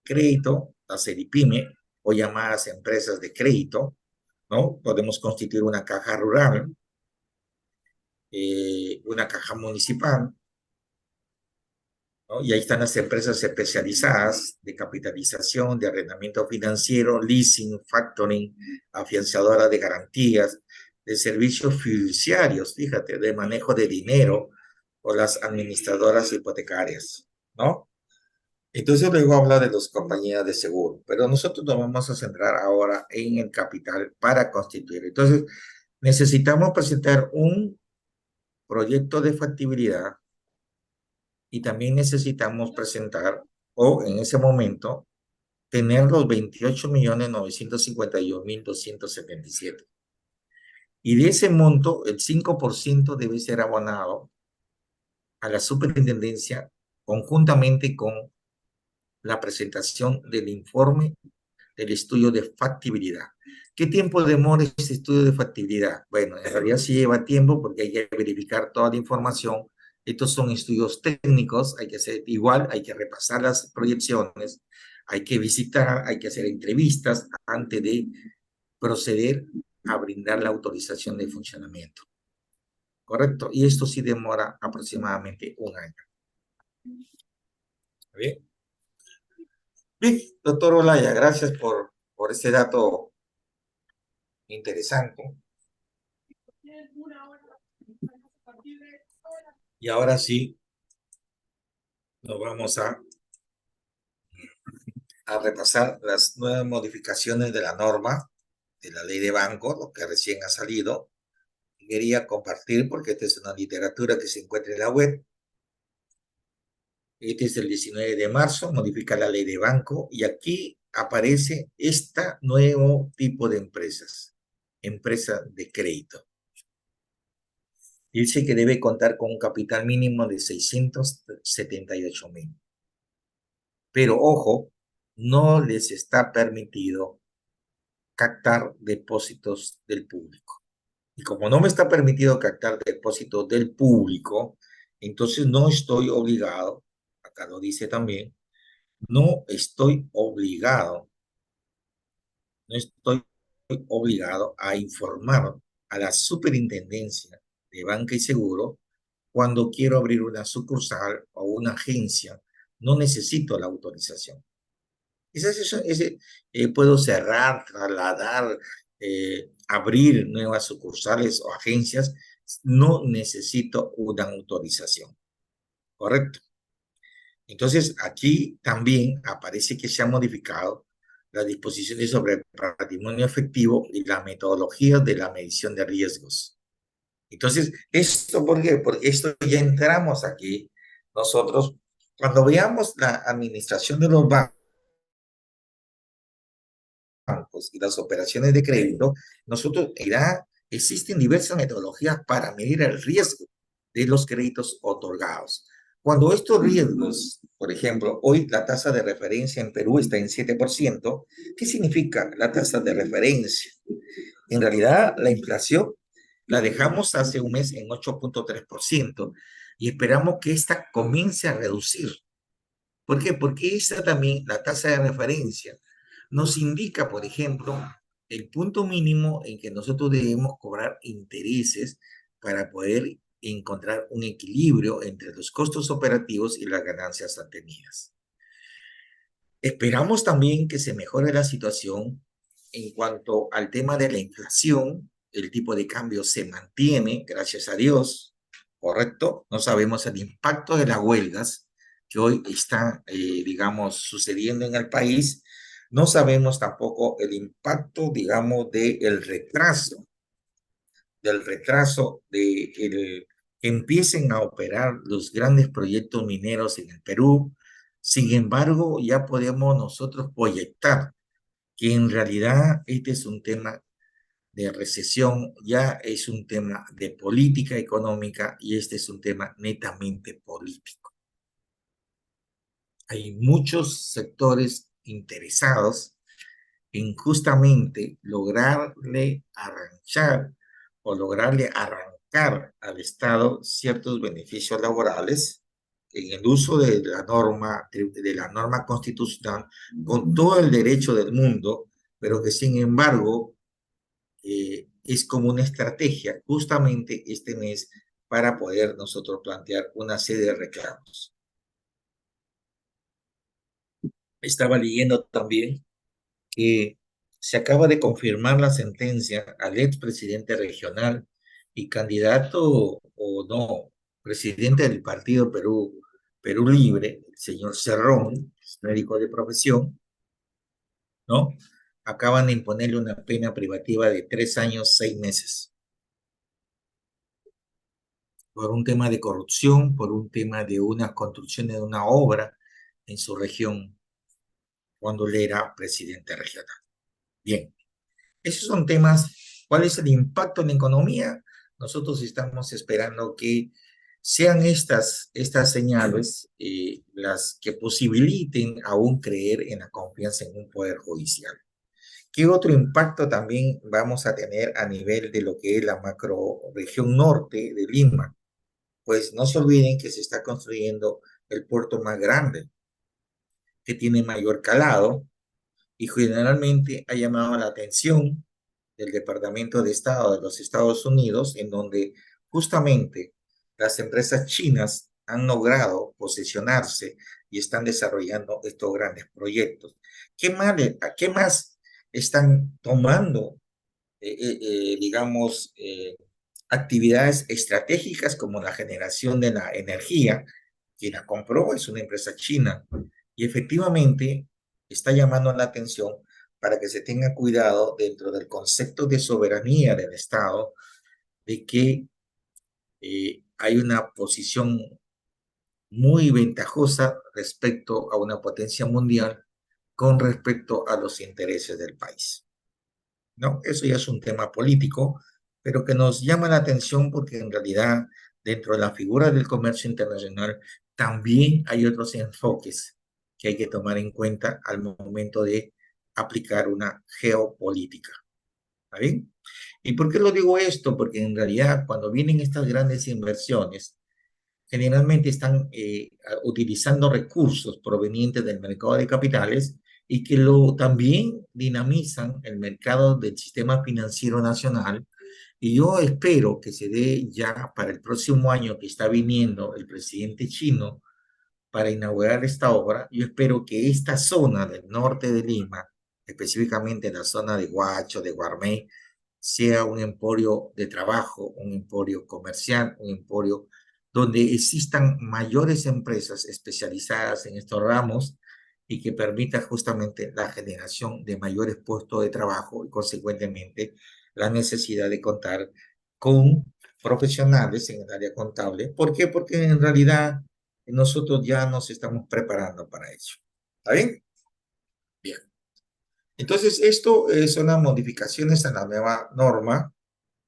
crédito, las EDIPYME, o llamadas empresas de crédito, ¿no? Podemos constituir una caja rural, una caja municipal, ¿no? Y ahí están las empresas especializadas de capitalización, de arrendamiento financiero, leasing, factoring, afianzadora de garantías, de servicios fiduciarios, fíjate, de manejo de dinero o las administradoras hipotecarias, ¿no? Entonces luego habla de las compañías de seguro, pero nosotros nos vamos a centrar ahora en el capital para constituir. Entonces necesitamos presentar un proyecto de factibilidad y también necesitamos presentar, o en ese momento, tener los 28.951.277. Y de ese monto, el 5% debe ser abonado a la superintendencia conjuntamente con la presentación del informe del estudio de factibilidad. ¿Qué tiempo demora este estudio de factibilidad? Bueno, en realidad sí lleva tiempo porque hay que verificar toda la información. Estos son estudios técnicos, hay que hacer igual, hay que repasar las proyecciones, hay que visitar, hay que hacer entrevistas antes de proceder a brindar la autorización de funcionamiento. ¿Correcto? Y esto sí demora aproximadamente un año. ¿Bien? Bien, doctor Olaya, gracias por este dato interesante. Y ahora sí, nos vamos a repasar las nuevas modificaciones de la norma de la ley de banco, lo que recién ha salido. Quería compartir porque esta es una literatura que se encuentra en la web. Este es el 19 de marzo, modifica la ley de banco y aquí aparece este nuevo tipo de empresas, empresa de crédito. Dice que debe contar con un capital mínimo de 678.000. Pero ojo, no les está permitido captar depósitos del público. Y como no me está permitido captar depósitos del público, entonces no estoy obligado, acá lo dice también, no estoy obligado, no estoy obligado a informar a la superintendencia de banca y seguro cuando quiero abrir una sucursal o una agencia. No necesito la autorización. Puedo cerrar, trasladar, abrir nuevas sucursales o agencias. No necesito una autorización, ¿correcto? Entonces, aquí también aparece que se han modificado las disposiciones sobre el patrimonio efectivo y la metodología de la medición de riesgos. Entonces, ¿esto por qué? Porque esto ya entramos aquí. Nosotros, cuando veamos la administración de los bancos y las operaciones de crédito, nosotros existen diversas metodologías para medir el riesgo de los créditos otorgados. Cuando estos riesgos, por ejemplo, hoy la tasa de referencia en Perú está en 7%, ¿qué significa la tasa de referencia? En realidad, la inflación la dejamos hace un mes en 8.3% y esperamos que esta comience a reducir. ¿Por qué? Porque esta también, la tasa de referencia, nos indica, por ejemplo, el punto mínimo en que nosotros debemos cobrar intereses para poder encontrar un equilibrio entre los costos operativos y las ganancias obtenidas. Esperamos también que se mejore la situación en cuanto al tema de la inflación. El tipo de cambio se mantiene, gracias a Dios, ¿correcto? No sabemos el impacto de las huelgas que hoy están, digamos, sucediendo en el país. No sabemos tampoco el impacto, digamos, del retraso de que empiecen a operar los grandes proyectos mineros en el Perú. Sin embargo, ya podemos nosotros proyectar que en realidad este es un tema de recesión, ya es un tema de política económica y este es un tema netamente político. Hay muchos sectores interesados en justamente lograrle arrancar o lograrle arrancar al Estado ciertos beneficios laborales en el uso de la norma constitucional con todo el derecho del mundo, pero que sin embargo es como una estrategia justamente este mes para poder nosotros plantear una serie de reclamos. Estaba leyendo también que se acaba de confirmar la sentencia al expresidente regional y candidato o no, presidente del partido Perú Libre, el señor Cerrón, médico de profesión, ¿no? Acaban de imponerle una pena privativa de 3 años, 6 meses por un tema de corrupción, por un tema de una construcción de una obra en su región cuando él era presidente regional. Bien, esos son temas. ¿Cuál es el impacto en la economía? Nosotros estamos esperando que sean estas señales las que posibiliten aún creer en la confianza en un poder judicial. ¿Qué otro impacto también vamos a tener a nivel de lo que es la macroregión norte de Lima? Pues no se olviden que se está construyendo el puerto más grande, que tiene mayor calado y generalmente ha llamado la atención del Departamento de Estado de los Estados Unidos, en donde justamente las empresas chinas han logrado posicionarse y están desarrollando estos grandes proyectos. ¿Qué más están tomando, digamos, actividades estratégicas como la generación de la energía? Quien la compró es una empresa china y efectivamente está llamando la atención para que se tenga cuidado dentro del concepto de soberanía del Estado, de que hay una posición muy ventajosa respecto a una potencia mundial con respecto a los intereses del país, ¿no? Eso ya es un tema político, pero que nos llama la atención porque en realidad dentro de la figura del comercio internacional también hay otros enfoques que hay que tomar en cuenta al momento de aplicar una geopolítica. ¿Está bien? ¿Y por qué lo digo esto? Porque en realidad cuando vienen estas grandes inversiones, generalmente están utilizando recursos provenientes del mercado de capitales y que también dinamizan el mercado del sistema financiero nacional. Y yo espero que se dé ya para el próximo año que está viniendo el presidente chino para inaugurar esta obra. Yo espero que esta zona del norte de Lima, específicamente la zona de Huacho, de Guarmey, sea un emporio de trabajo, un emporio comercial, un emporio donde existan mayores empresas especializadas en estos ramos y que permita justamente la generación de mayores puestos de trabajo y consecuentemente la necesidad de contar con profesionales en el área contable. ¿Por qué? Porque en realidad nosotros ya nos estamos preparando para eso. ¿Está bien? Bien. Entonces, esto son las modificaciones a la nueva norma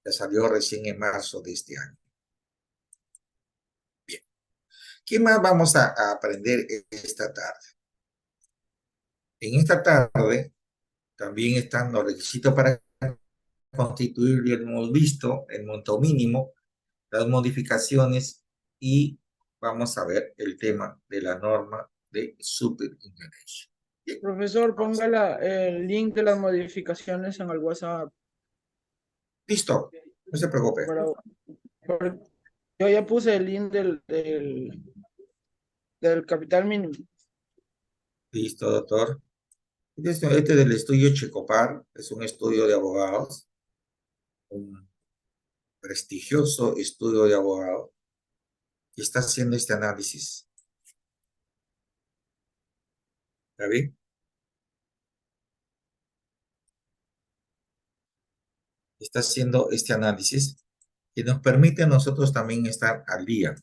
que salió recién en marzo de este año. Bien. ¿Qué más vamos a aprender esta tarde? En esta tarde también están los requisitos para constituir, ya hemos visto, el monto mínimo, las modificaciones y vamos a ver el tema de la norma de superingreso. Bien, Profesor, vamos. ponga el link de las modificaciones en el WhatsApp. Listo, no se preocupe. Para- yo ya puse el link del capital mínimo. Listo, doctor. Este del estudio Checopar es un estudio de abogados, un prestigioso estudio de abogados que está haciendo este análisis. ¿Está bien? Está haciendo este análisis que nos permite a nosotros también estar al día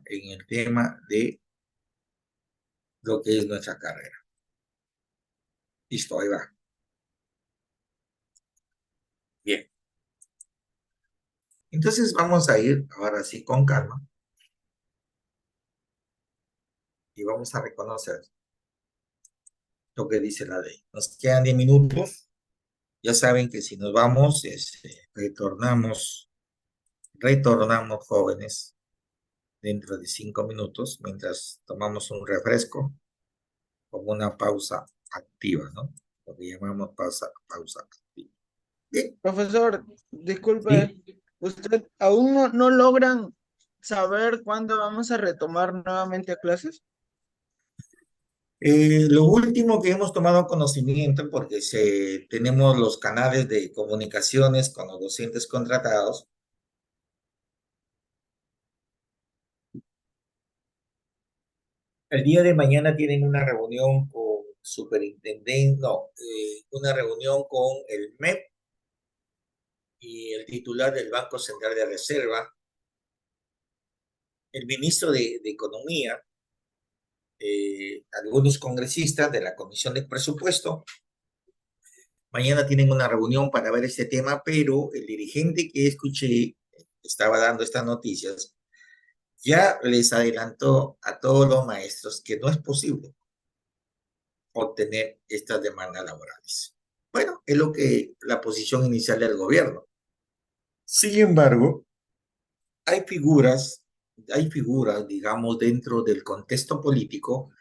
en el tema de lo que es nuestra carrera. Listo, ahí va. Bien. Entonces vamos a ir ahora sí con calma y vamos a reconocer lo que dice la ley. Nos quedan 10 minutos. Ya saben que si nos vamos, retornamos jóvenes dentro de 5 minutos mientras tomamos un refresco como una pausa activa, ¿no? Lo que llamamos pausa activa. Bien, Profesor, sí. disculpe, ¿usted aún no logran saber cuándo vamos a retomar nuevamente a clases? Lo último que hemos tomado conocimiento, porque tenemos los canales de comunicaciones con los docentes contratados, el día de mañana tienen una reunión con superintendente, no, una reunión con el MEP y el titular del Banco Central de Reserva, el ministro de Economía, algunos congresistas de la Comisión de Presupuesto. Mañana tienen una reunión para ver este tema, pero el dirigente que escuché estaba dando estas noticias ya les adelantó a todos los maestros que no es posible obtener estas demandas laborales. Bueno, es lo que la posición inicial del gobierno. Sin embargo, hay figuras, digamos, dentro del contexto político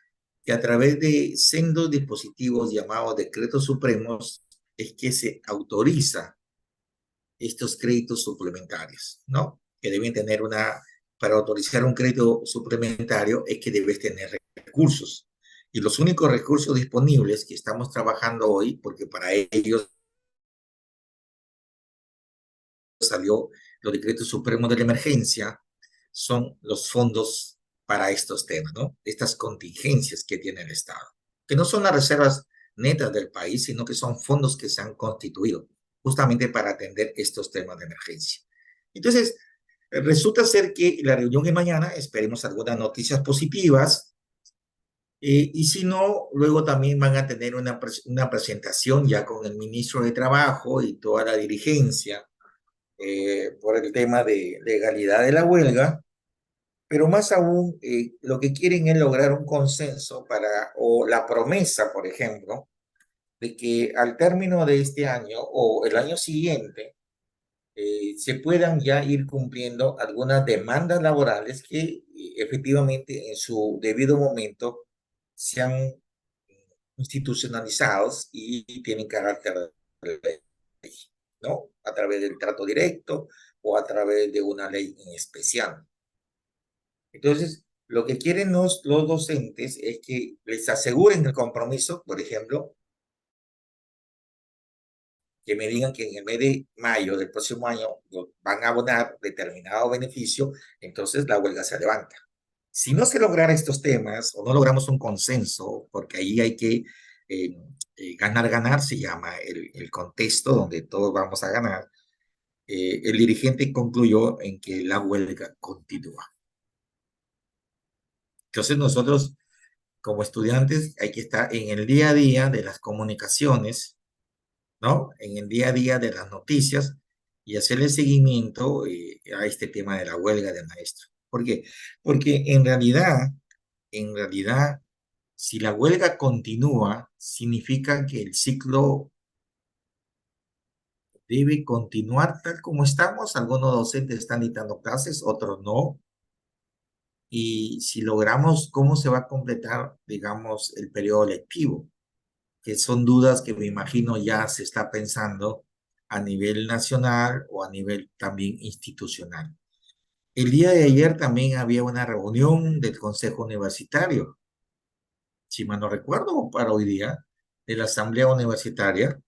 que a través de sendos dispositivos llamados decretos supremos es que se autoriza estos créditos suplementarios, ¿no? Que deben tener para autorizar un crédito suplementario es que debes tener recursos. Y los únicos recursos disponibles que estamos trabajando hoy, porque para ellos salió los decretos supremos de la emergencia, son los fondos para estos temas, ¿no? Estas contingencias que tiene el Estado, que no son las reservas netas del país, sino que son fondos que se han constituido justamente para atender estos temas de emergencia. Entonces, resulta ser que la reunión de mañana, esperemos algunas noticias positivas, y si no, luego también van a tener una presentación ya con el ministro de Trabajo y toda la dirigencia por el tema de legalidad de la huelga, pero más aún lo que quieren es lograr un consenso o la promesa, por ejemplo, de que al término de este año o el año siguiente se puedan ya ir cumpliendo algunas demandas laborales que efectivamente en su debido momento sean institucionalizados y tienen carácter de ley, ¿no? A través del trato directo o a través de una ley en especial. Entonces, lo que quieren los docentes es que les aseguren el compromiso, por ejemplo, que me digan que en el mes de mayo del próximo año van a abonar determinado beneficio, entonces la huelga se levanta. Si no se lograra estos temas o no logramos un consenso, porque ahí hay que ganar, ganar, se llama el contexto donde todos vamos a ganar, el dirigente concluyó en que la huelga continúa. Entonces nosotros como estudiantes hay que estar en el día a día de las comunicaciones, ¿no? En el día a día de las noticias y hacerle seguimiento a este tema de la huelga de maestros. ¿Por qué? Porque en realidad, si la huelga continúa, significa que el ciclo debe continuar tal como estamos. Algunos docentes están dictando clases, otros no. Y si logramos, ¿cómo se va a completar, digamos, el periodo lectivo? Que son dudas que me imagino ya se está pensando a nivel nacional o a nivel también institucional. El día de ayer también había una reunión del Consejo Universitario, si mal no recuerdo, para hoy día, de la Asamblea Universitaria,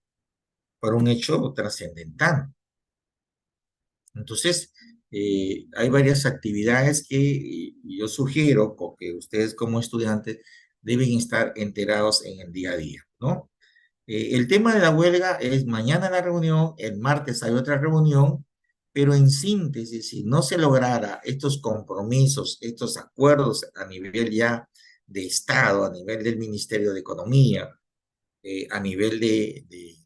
por un hecho trascendental. Entonces, hay varias actividades que yo sugiero, porque ustedes como estudiantes deben estar enterados en el día a día, ¿no? El tema de la huelga es mañana la reunión, el martes hay otra reunión, pero en síntesis, si no se lograra estos compromisos, estos acuerdos a nivel ya de Estado, a nivel del Ministerio de Economía, a nivel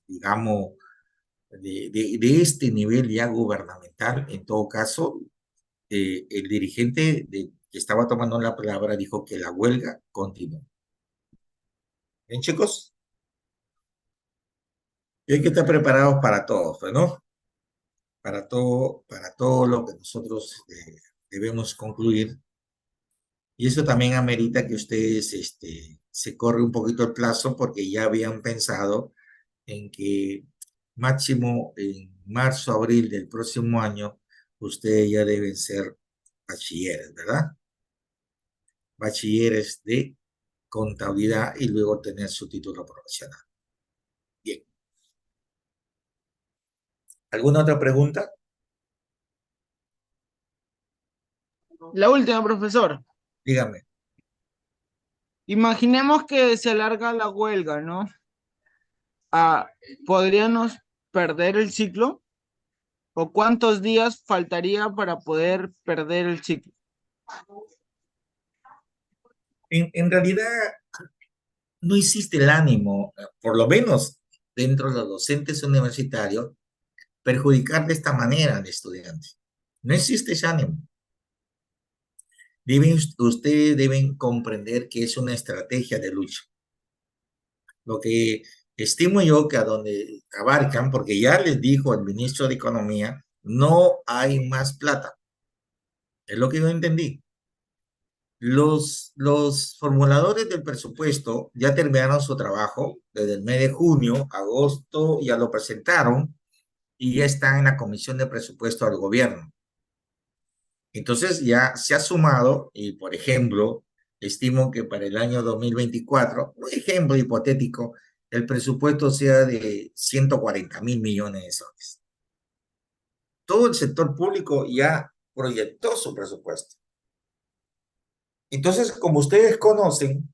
digamos, de este nivel ya gubernamental, en todo caso, el dirigente que estaba tomando la palabra dijo que la huelga continúa. Bien, chicos, y hay que estar preparados para todo, ¿no? Para todo lo que nosotros debemos concluir. Y eso también amerita que ustedes se corre un poquito el plazo porque ya habían pensado en que máximo en marzo, abril del próximo año, ustedes ya deben ser bachilleres, ¿verdad? Bachilleres de contabilidad y luego tener su título profesional. Bien. ¿Alguna otra pregunta? La última, profesor. Dígame. Imaginemos que se alarga la huelga, ¿no? Ah, ¿podríamos perder el ciclo? ¿O cuántos días faltaría para poder perder el ciclo? En realidad no existe el ánimo, por lo menos dentro de los docentes universitarios, perjudicar de esta manera al estudiante. No existe ese ánimo. Ustedes deben comprender que es una estrategia de lucha. Lo que estimo yo que a donde abarcan, porque ya les dijo el ministro de Economía, no hay más plata. Es lo que yo entendí. Los formuladores del presupuesto ya terminaron su trabajo desde el mes de junio, agosto, ya lo presentaron y ya están en la comisión de presupuesto del gobierno. Entonces ya se ha sumado y, por ejemplo, estimo que para el año 2024, un ejemplo hipotético, el presupuesto sea de 140.000 millones de soles. Todo el sector público ya proyectó su presupuesto. Entonces, como ustedes conocen,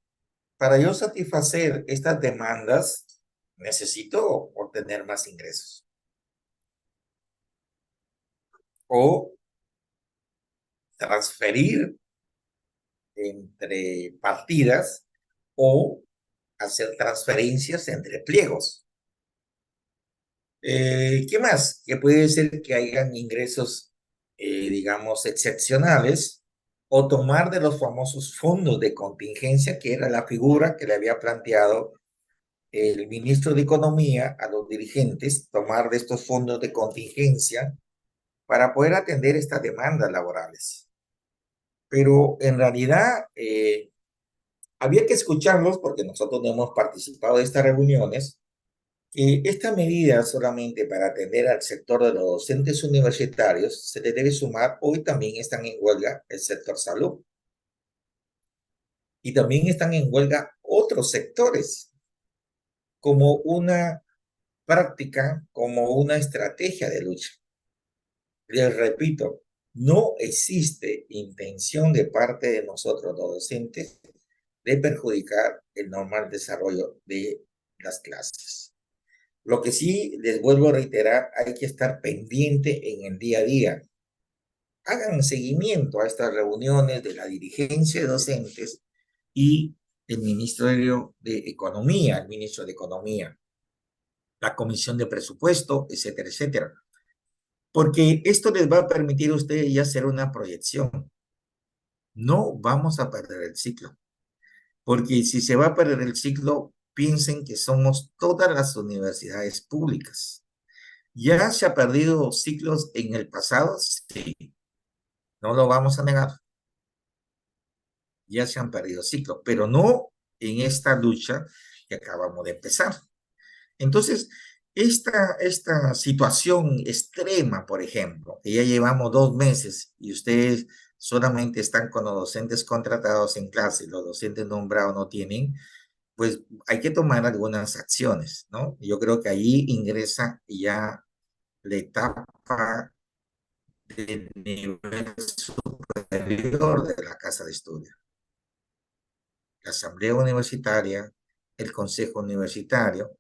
para yo satisfacer estas demandas, necesito obtener más ingresos o transferir entre partidas o hacer transferencias entre pliegos. ¿Qué más? Que puede ser que hayan ingresos, digamos, excepcionales o tomar de los famosos fondos de contingencia, que era la figura que le había planteado el ministro de Economía a los dirigentes, tomar de estos fondos de contingencia para poder atender estas demandas laborales. Pero en realidad había que escucharlos porque nosotros no hemos participado de estas reuniones. Esta medida solamente para atender al sector de los docentes universitarios se le debe sumar, hoy también están en huelga el sector salud y también están en huelga otros sectores como una práctica, como una estrategia de lucha. Les repito, no existe intención de parte de nosotros los docentes de perjudicar el normal desarrollo de las clases. Lo que sí les vuelvo a reiterar, hay que estar pendiente en el día a día. Hagan seguimiento a estas reuniones de la dirigencia de docentes y el Ministerio de Economía, el ministro de Economía, la Comisión de Presupuesto, etcétera, etcétera. Porque esto les va a permitir a ustedes ya hacer una proyección. No vamos a perder el ciclo, porque si se va a perder el ciclo, piensen que somos todas las universidades públicas. ¿Ya se ha perdido ciclos en el pasado? Sí, no lo vamos a negar. Ya se han perdido ciclos, pero no en esta lucha que acabamos de empezar. Entonces, esta situación extrema, por ejemplo, que ya llevamos 2 meses y ustedes solamente están con los docentes contratados en clase, los docentes nombrados no tienen, pues hay que tomar algunas acciones, ¿no? Yo creo que ahí ingresa ya la etapa del nivel superior de la casa de estudio. La asamblea universitaria, el consejo universitario,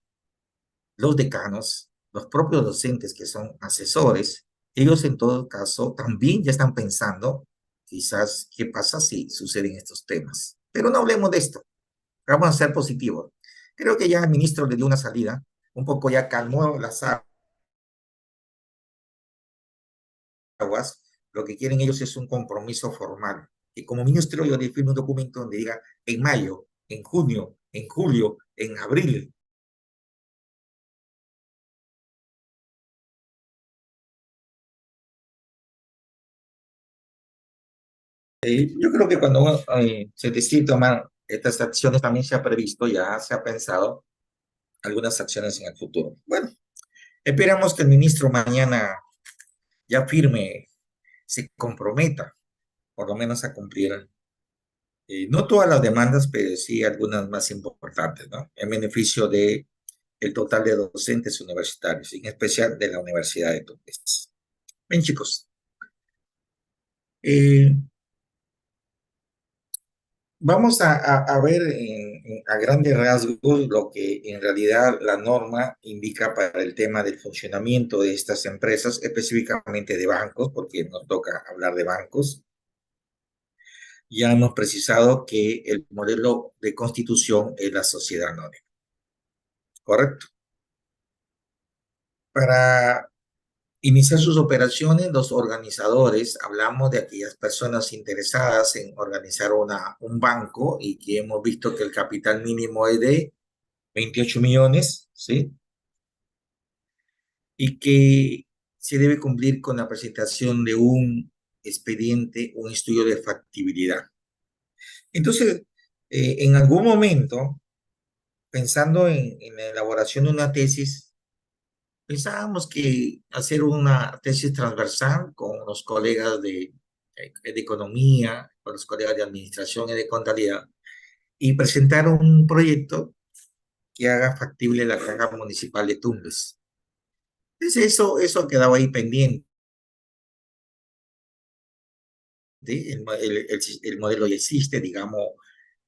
los decanos, los propios docentes que son asesores, ellos en todo caso también ya están pensando quizás qué pasa si suceden estos temas. Pero no hablemos de esto, vamos a ser positivos. Creo que ya el ministro le dio una salida, un poco ya calmó las aguas, lo que quieren ellos es un compromiso formal. Y como ministro yo le firmo un documento donde diga en mayo, en junio, en julio, en abril. Yo creo que cuando se decide tomar estas acciones también se ha previsto, ya se ha pensado algunas acciones en el futuro. Bueno, esperamos que el ministro mañana ya firme, se comprometa por lo menos a cumplir No todas las demandas, pero sí algunas más importantes, ¿no? En beneficio de el total de docentes universitarios, en especial de la Universidad de Tumbes. Bien, chicos, eh, vamos a ver a grandes rasgos lo que en realidad la norma indica para el tema del funcionamiento de estas empresas, específicamente de bancos, porque nos toca hablar de bancos. Ya hemos precisado que el modelo de constitución es la sociedad anónima, ¿correcto? Para iniciar sus operaciones, los organizadores, hablamos de aquellas personas interesadas en organizar un banco y que hemos visto que el capital mínimo es de 28 millones, ¿sí? Y que se debe cumplir con la presentación de un expediente, un estudio de factibilidad. Entonces, en algún momento, pensando en la elaboración de una tesis, pensábamos que hacer una tesis transversal con los colegas de economía, con los colegas de administración y de contabilidad, y presentar un proyecto que haga factible la caja municipal de Tumbes. Entonces eso ha quedado ahí pendiente. El modelo ya existe, digamos,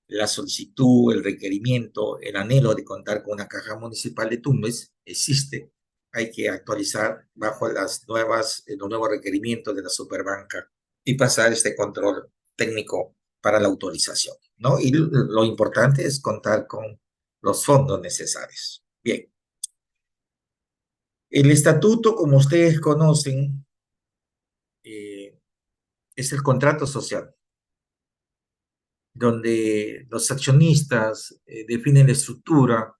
la solicitud, el requerimiento, el anhelo de contar con una caja municipal de Tumbes existe. Hay que actualizar bajo los nuevos requerimientos de la superbanca y pasar este control técnico para la autorización, ¿no? Y lo importante es contar con los fondos necesarios. Bien, el estatuto, como ustedes conocen, eh, es el contrato social, donde los accionistas definen la estructura,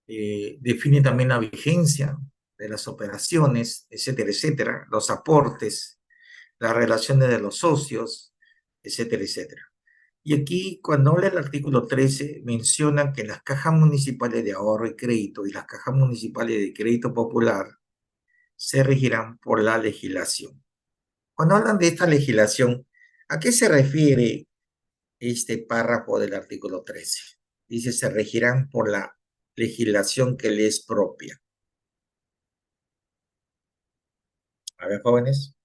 define también la vigencia de las operaciones, etcétera, etcétera, los aportes, las relaciones de los socios, etcétera, etcétera. Y aquí, cuando habla el artículo 13, menciona que las cajas municipales de ahorro y crédito y las cajas municipales de crédito popular se regirán por la legislación. Cuando hablan de esta legislación, ¿a qué se refiere este párrafo del artículo 13? Dice, se regirán por la legislación que les es propia. A ver, jóvenes.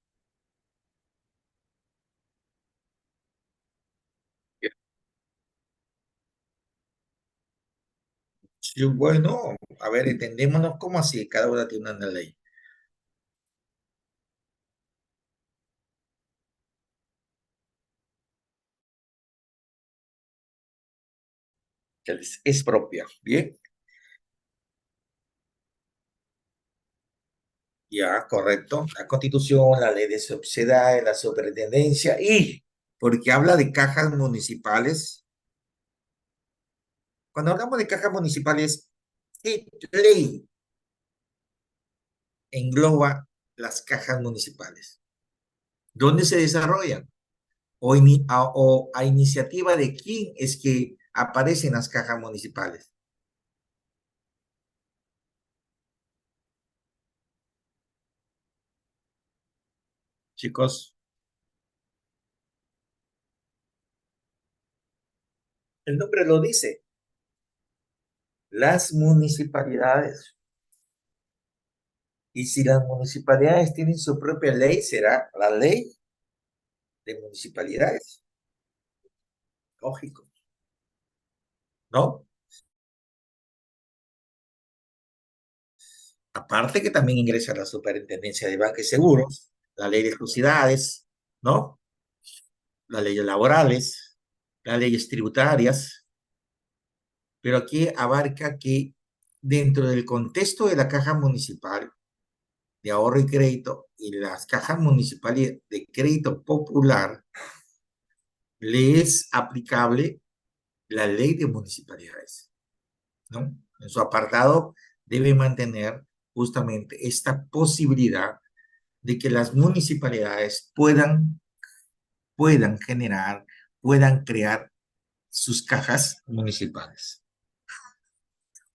Sí, bueno, a ver, entendémonos cómo así, cada una tiene una ley. Que les es propia, ¿bien? Ya, correcto. La Constitución, la ley de sociedades, la superintendencia y, porque habla de cajas municipales, cuando hablamos de cajas municipales, ¿qué ley engloba las cajas municipales? ¿Dónde se desarrollan? O a iniciativa de quién es que aparecen las cajas municipales. Chicos, el nombre lo dice, las municipalidades. Y si las municipalidades tienen su propia ley, será la ley de municipalidades. Lógico, ¿no? Aparte que también ingresa la superintendencia de bancos y seguros, la ley de sociedades, ¿no? Las leyes laborales, las leyes tributarias, pero aquí abarca que dentro del contexto de la caja municipal de ahorro y crédito y las cajas municipales de crédito popular, le es aplicable la ley de municipalidades, ¿no? En su apartado debe mantener justamente esta posibilidad de que las municipalidades puedan generar, puedan crear sus cajas municipales.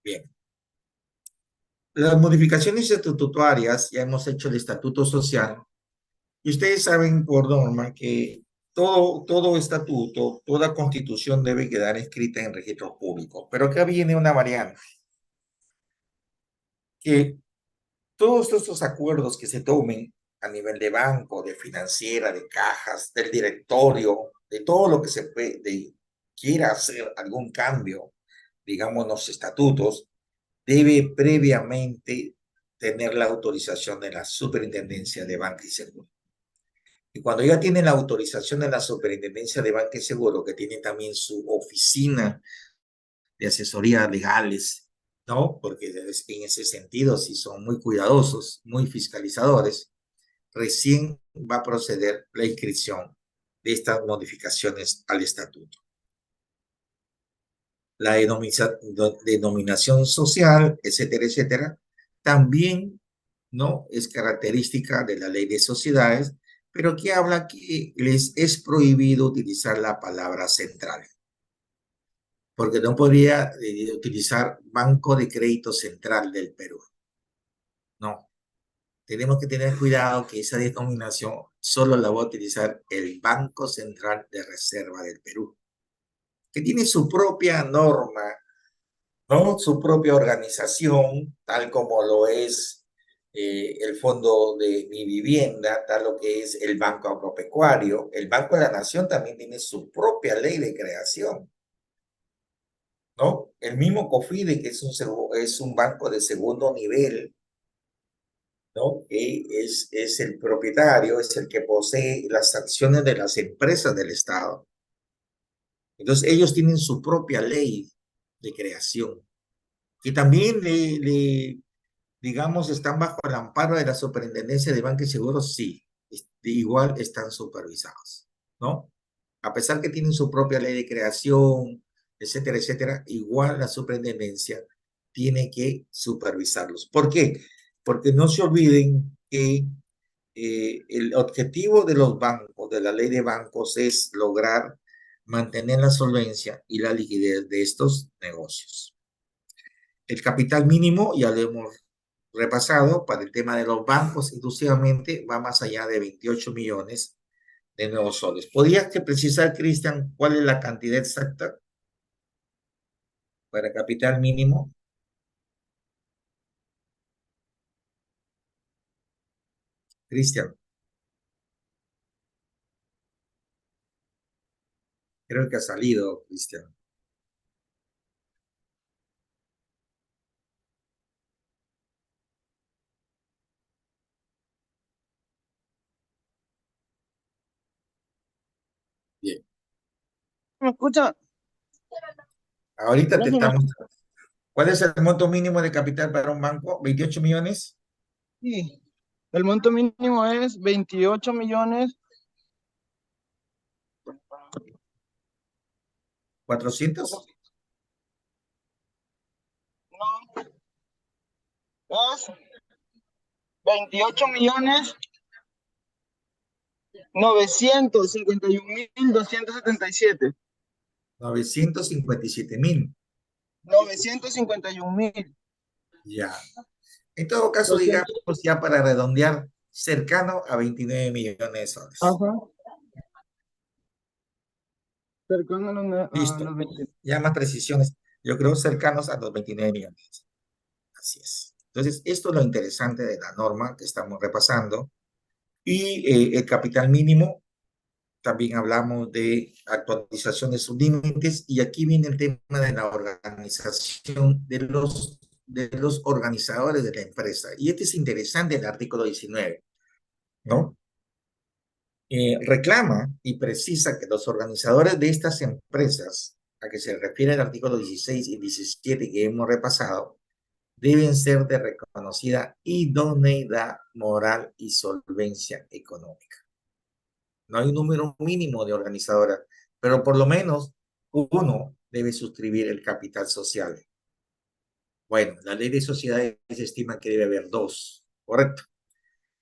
Bien. Las modificaciones estatutarias, ya hemos hecho el estatuto social, y ustedes saben por norma que todo estatuto, toda constitución debe quedar escrita en registros públicos. Pero acá viene una variante, que todos estos acuerdos que se tomen a nivel de banco, de financiera, de cajas, del directorio, de todo lo que se puede, quiera hacer algún cambio, digamos, los estatutos, debe previamente tener la autorización de la Superintendencia de Banca y Seguro. Y cuando ya tiene la autorización de la Superintendencia de Banca y Seguro, que tiene también su oficina de asesoría legales, ¿no? Porque en ese sentido sí son muy cuidadosos, muy fiscalizadores, recién va a proceder la inscripción de estas modificaciones al estatuto. La denominación social, etcétera, etcétera, también, ¿no? Es característica de la ley de sociedades, pero que habla que les es prohibido utilizar la palabra central, porque no podría utilizar Banco de Crédito Central del Perú. No, tenemos que tener cuidado que esa denominación solo la va a utilizar el Banco Central de Reserva del Perú, que tiene su propia norma, ¿no? Su propia organización, tal como lo es el Fondo de Mi Vivienda, tal lo que es el Banco Agropecuario. El Banco de la Nación también tiene su propia ley de creación, ¿no? El mismo COFIDE, que es un banco de segundo nivel, ¿no? Que es el propietario, es el que posee las acciones de las empresas del Estado. Entonces, ellos tienen su propia ley de creación, que también digamos, están bajo el amparo de la Superintendencia de Banca y Seguros, sí, igual están supervisados, ¿no? A pesar que tienen su propia ley de creación, etcétera, etcétera, igual la Superintendencia tiene que supervisarlos. ¿Por qué? Porque no se olviden que el objetivo de los bancos, de la ley de bancos, es lograr mantener la solvencia y la liquidez de estos negocios. El capital mínimo, ya lo hemos repasado, para el tema de los bancos exclusivamente, va más allá de 28 millones de nuevos soles. ¿Podrías que precisar, Cristian, cuál es la cantidad exacta para capital mínimo? Cristian, creo que ha salido, Cristian. Bien. ¿Me escucha? Ahorita ¿Ya te se me estamos. ¿Cuál es el monto mínimo de capital para un banco? ¿28 millones? Sí, el monto mínimo es 28 millones, ¿400? no, es 28 millones 951.277. 957.000. 951.000. Ya. En todo caso, digamos, ya para redondear, cercano a 29 millones de soles. Ajá, cercano a Listo. los 20. Ya más precisiones, yo creo cercanos a los 29 millones. Así es. Entonces, esto es lo interesante de la norma que estamos repasando. Y el capital mínimo, también hablamos de actualización de sus límites. Y aquí viene el tema de la organización de los organizadores de la empresa. Y este es interesante, el artículo 19, ¿no? Reclama y precisa que los organizadores de estas empresas, a que se refiere el artículo 16 y 17 que hemos repasado, deben ser de reconocida idoneidad moral y solvencia económica. No hay un número mínimo de organizadoras, pero por lo menos uno debe suscribir el capital social. Bueno, la ley de sociedades estima que debe haber dos, ¿correcto?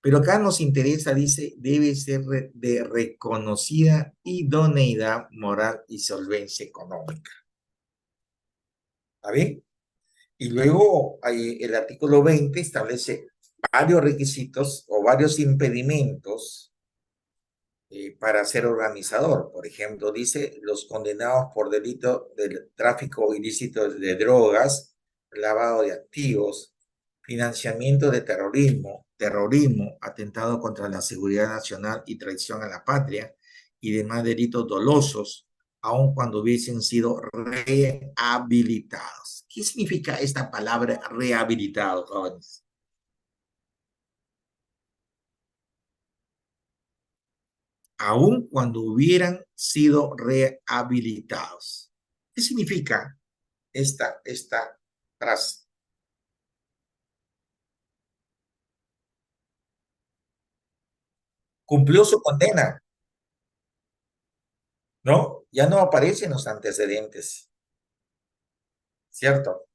Pero acá nos interesa, dice, debe ser de reconocida idoneidad moral y solvencia económica. ¿Está bien? Y luego el artículo 20 establece varios requisitos o varios impedimentos para ser organizador. Por ejemplo, dice los condenados por delito del tráfico ilícito de drogas, lavado de activos, financiamiento de terrorismo, atentado contra la seguridad nacional y traición a la patria y demás delitos dolosos, aun cuando hubiesen sido rehabilitados. ¿Qué significa esta palabra rehabilitados, jóvenes? Aun cuando hubieran sido rehabilitados. ¿Qué significa esta frase? Cumplió su condena, ¿no? Ya no aparecen los antecedentes, ¿cierto?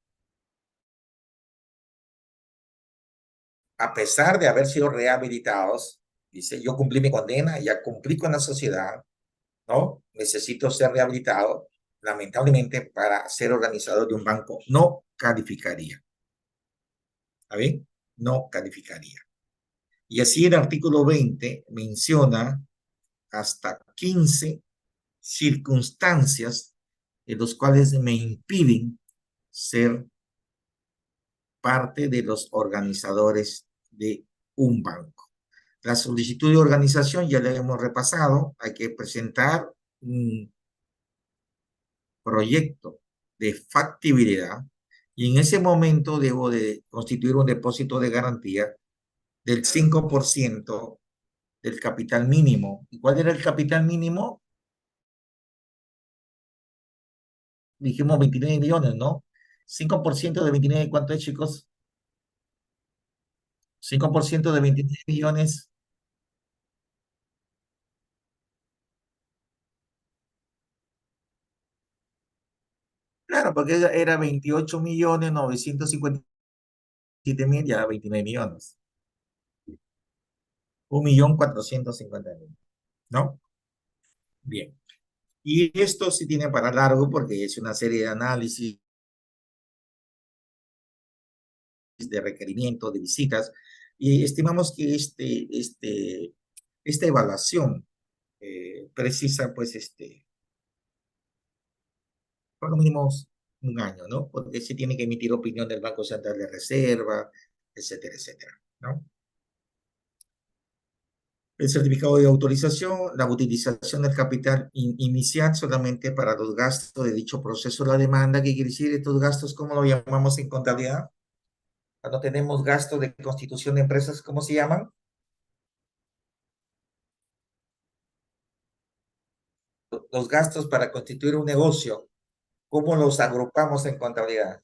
A pesar de haber sido rehabilitados, dice, yo cumplí mi condena, ya cumplí con la sociedad, ¿no? Necesito ser rehabilitado. Lamentablemente, para ser organizador de un banco, no calificaría. ¿Está bien? No calificaría. Y así el artículo 20 menciona hasta 15 circunstancias en los cuales me impiden ser parte de los organizadores de un banco. La solicitud de organización ya la hemos repasado, hay que presentar un proyecto de factibilidad y en ese momento debo de constituir un depósito de garantía del 5% del capital mínimo. ¿Y cuál era el capital mínimo? Dijimos 29 millones, ¿no? 5% de 29, ¿cuánto es, chicos? 5% de 29 millones. Claro, porque era 28 millones 957 mil, ya 29 millones. 1.450.000, ¿no? Bien. Y esto sí tiene para largo porque es una serie de análisis, de requerimientos, de visitas, y estimamos que esta evaluación precisa, pues, por lo mínimo un año, ¿no? Porque se tiene que emitir opinión del Banco Central de Reserva, etcétera, etcétera, ¿no? El certificado de autorización, la utilización del capital inicial solamente para los gastos de dicho proceso de la demanda. ¿Qué quiere decir estos gastos? ¿Cómo lo llamamos en contabilidad? Cuando tenemos gastos de constitución de empresas, ¿cómo se llaman? Los gastos para constituir un negocio, ¿cómo los agrupamos en contabilidad?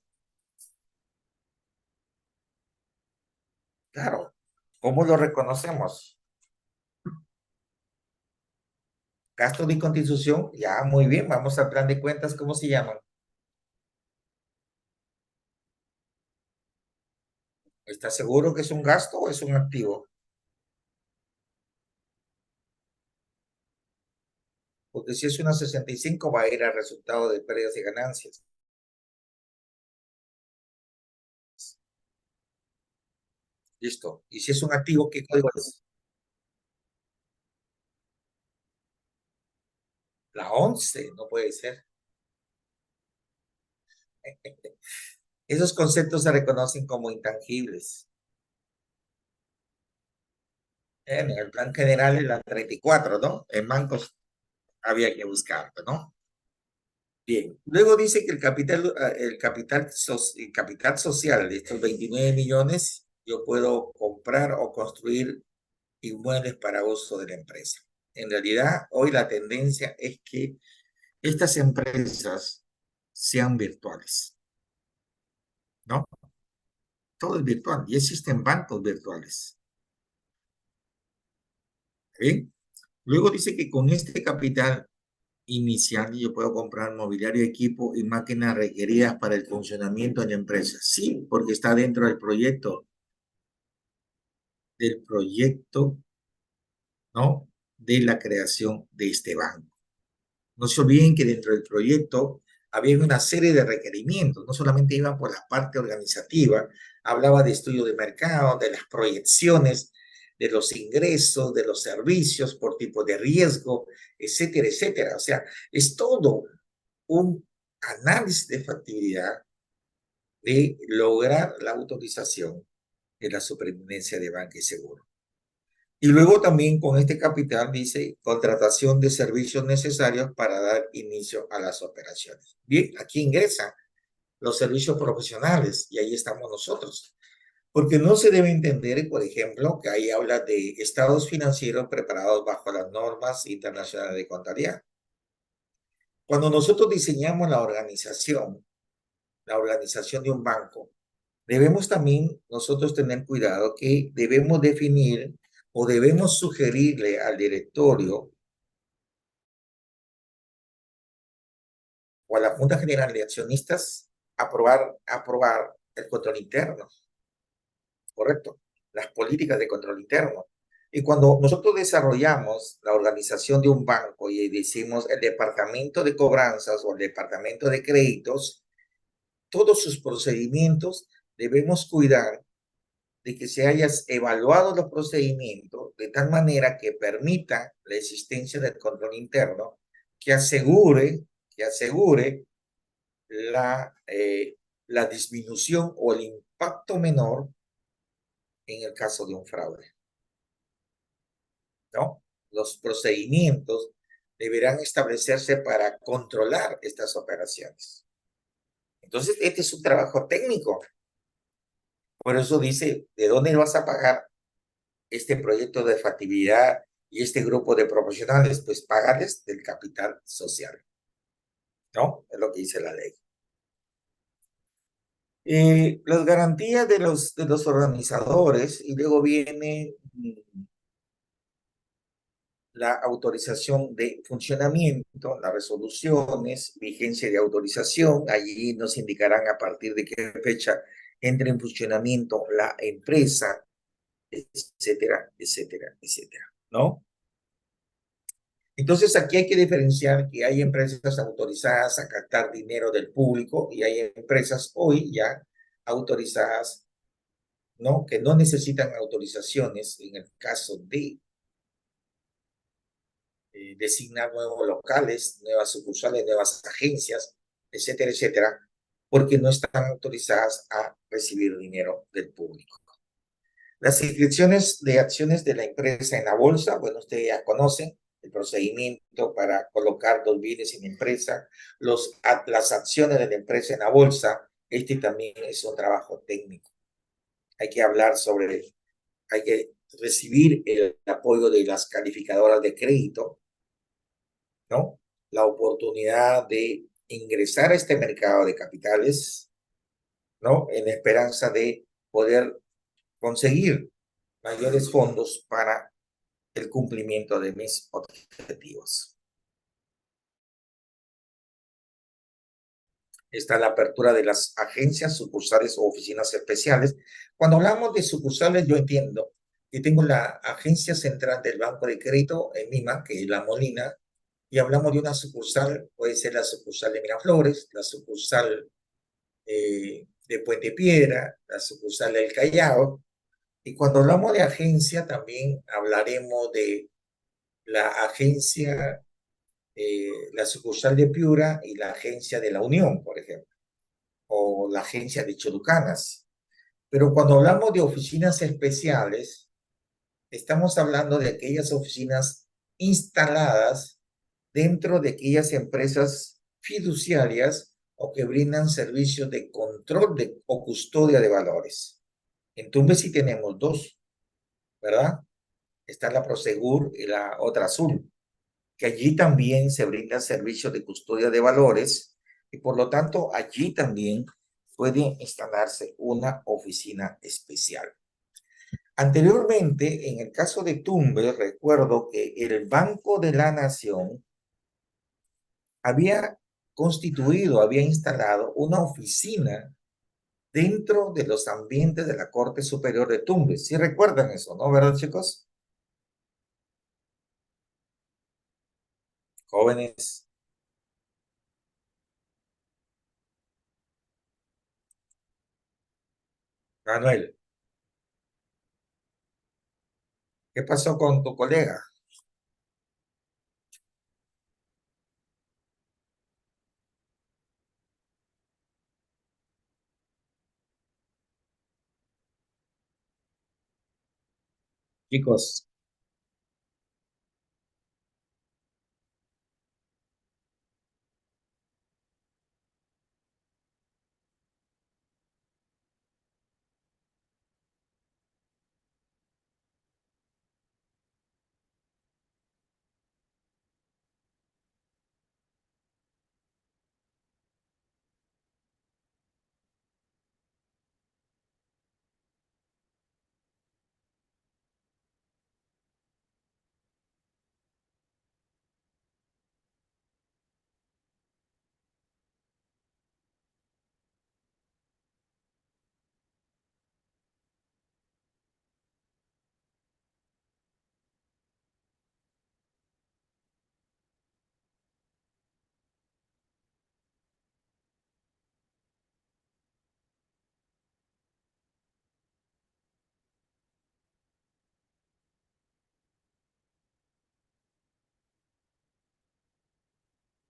Claro, ¿cómo los reconocemos? Gastos de constitución, ya, muy bien, vamos al plan de cuentas, ¿cómo se llaman? ¿Estás seguro que es un gasto o es un activo? Porque si es una 65 va a ir al resultado de pérdidas y ganancias. Listo. Y si es un activo, ¿qué código es? La 11, no puede ser. Esos conceptos se reconocen como intangibles. En el plan general es la 34, ¿no? En bancos había que buscarlo, ¿no? Bien. Luego dice que el capital social de estos 29 millones, yo puedo comprar o construir inmuebles para uso de la empresa. En realidad, hoy la tendencia es que estas empresas sean virtuales, ¿no? Todo es virtual y existen bancos virtuales. ¿Bien? Luego dice que con este capital inicial yo puedo comprar mobiliario, equipo y máquinas requeridas para el funcionamiento de la empresa. Sí, porque está dentro del proyecto, ¿no? De la creación de este banco. No se olviden que dentro del proyecto había una serie de requerimientos, no solamente iban por la parte organizativa, hablaba de estudio de mercado, de las proyecciones, de los ingresos, de los servicios por tipo de riesgo, etcétera, etcétera. O sea, es todo un análisis de factibilidad de lograr la autorización de la superintendencia de banca y seguro. Y luego también con este capital dice contratación de servicios necesarios para dar inicio a las operaciones. Bien, aquí ingresan los servicios profesionales y ahí estamos nosotros. Porque no se debe entender, por ejemplo, que ahí habla de estados financieros preparados bajo las normas internacionales de contabilidad. Cuando nosotros diseñamos la organización de un banco, debemos también nosotros tener cuidado que debemos definir o debemos sugerirle al directorio o a la Junta General de Accionistas aprobar el control interno, ¿correcto? Las políticas de control interno. Y cuando nosotros desarrollamos la organización de un banco y decimos el departamento de cobranzas o el departamento de créditos, todos sus procedimientos debemos cuidar de que se hayan evaluado los procedimientos de tal manera que permita la existencia del control interno que asegure la disminución o el impacto menor en el caso de un fraude, ¿no? Los procedimientos deberán establecerse para controlar estas operaciones. Entonces, este es un trabajo técnico. Por eso dice, ¿de dónde vas a pagar este proyecto de factibilidad y este grupo de profesionales? Pues pagarles del capital social, ¿no? Es lo que dice la ley. Las garantías de los organizadores y luego viene la autorización de funcionamiento, las resoluciones, vigencia de autorización, allí nos indicarán a partir de qué fecha entra en funcionamiento la empresa, etcétera, etcétera, etcétera, ¿no? Entonces aquí hay que diferenciar que hay empresas autorizadas a captar dinero del público y hay empresas hoy ya autorizadas, ¿no? Que no necesitan autorizaciones en el caso de designar nuevos locales, nuevas sucursales, nuevas agencias, etcétera, etcétera, porque no están autorizadas a recibir dinero del público. Las inscripciones de acciones de la empresa en la bolsa, bueno, ustedes ya conocen el procedimiento para colocar los bienes en la empresa, las acciones de la empresa en la bolsa, este también es un trabajo técnico. Hay que hablar sobre, hay que recibir el apoyo de las calificadoras de crédito, ¿no? La oportunidad de ingresar a este mercado de capitales, ¿no? En la esperanza de poder conseguir mayores fondos para el cumplimiento de mis objetivos. Está la apertura de las agencias, sucursales o oficinas especiales. Cuando hablamos de sucursales, yo entiendo que tengo la agencia central del Banco de Crédito en Lima, que es La Molina, y hablamos de una sucursal, puede ser la sucursal de Miraflores, la sucursal de Puente Piedra, la sucursal del Callao. Y cuando hablamos de agencia, también hablaremos de la agencia, la sucursal de Piura y la agencia de La Unión, por ejemplo, o la agencia de Cholucanas. Pero cuando hablamos de oficinas especiales, estamos hablando de aquellas oficinas instaladas dentro de aquellas empresas fiduciarias o que brindan servicios de control o custodia de valores. Entonces sí tenemos dos, ¿verdad? Está la Prosegur y la otra Azul, que allí también se brinda servicios de custodia de valores y por lo tanto allí también puede instalarse una oficina especial. Anteriormente, en el caso de Tumbes, recuerdo que el Banco de la Nación había constituido, había instalado una oficina dentro de los ambientes de la Corte Superior de Tumbes. ¿Sí recuerdan eso, no? ¿Verdad, chicos? Jóvenes. Manuel. ¿Qué pasó con tu colega? Chicos,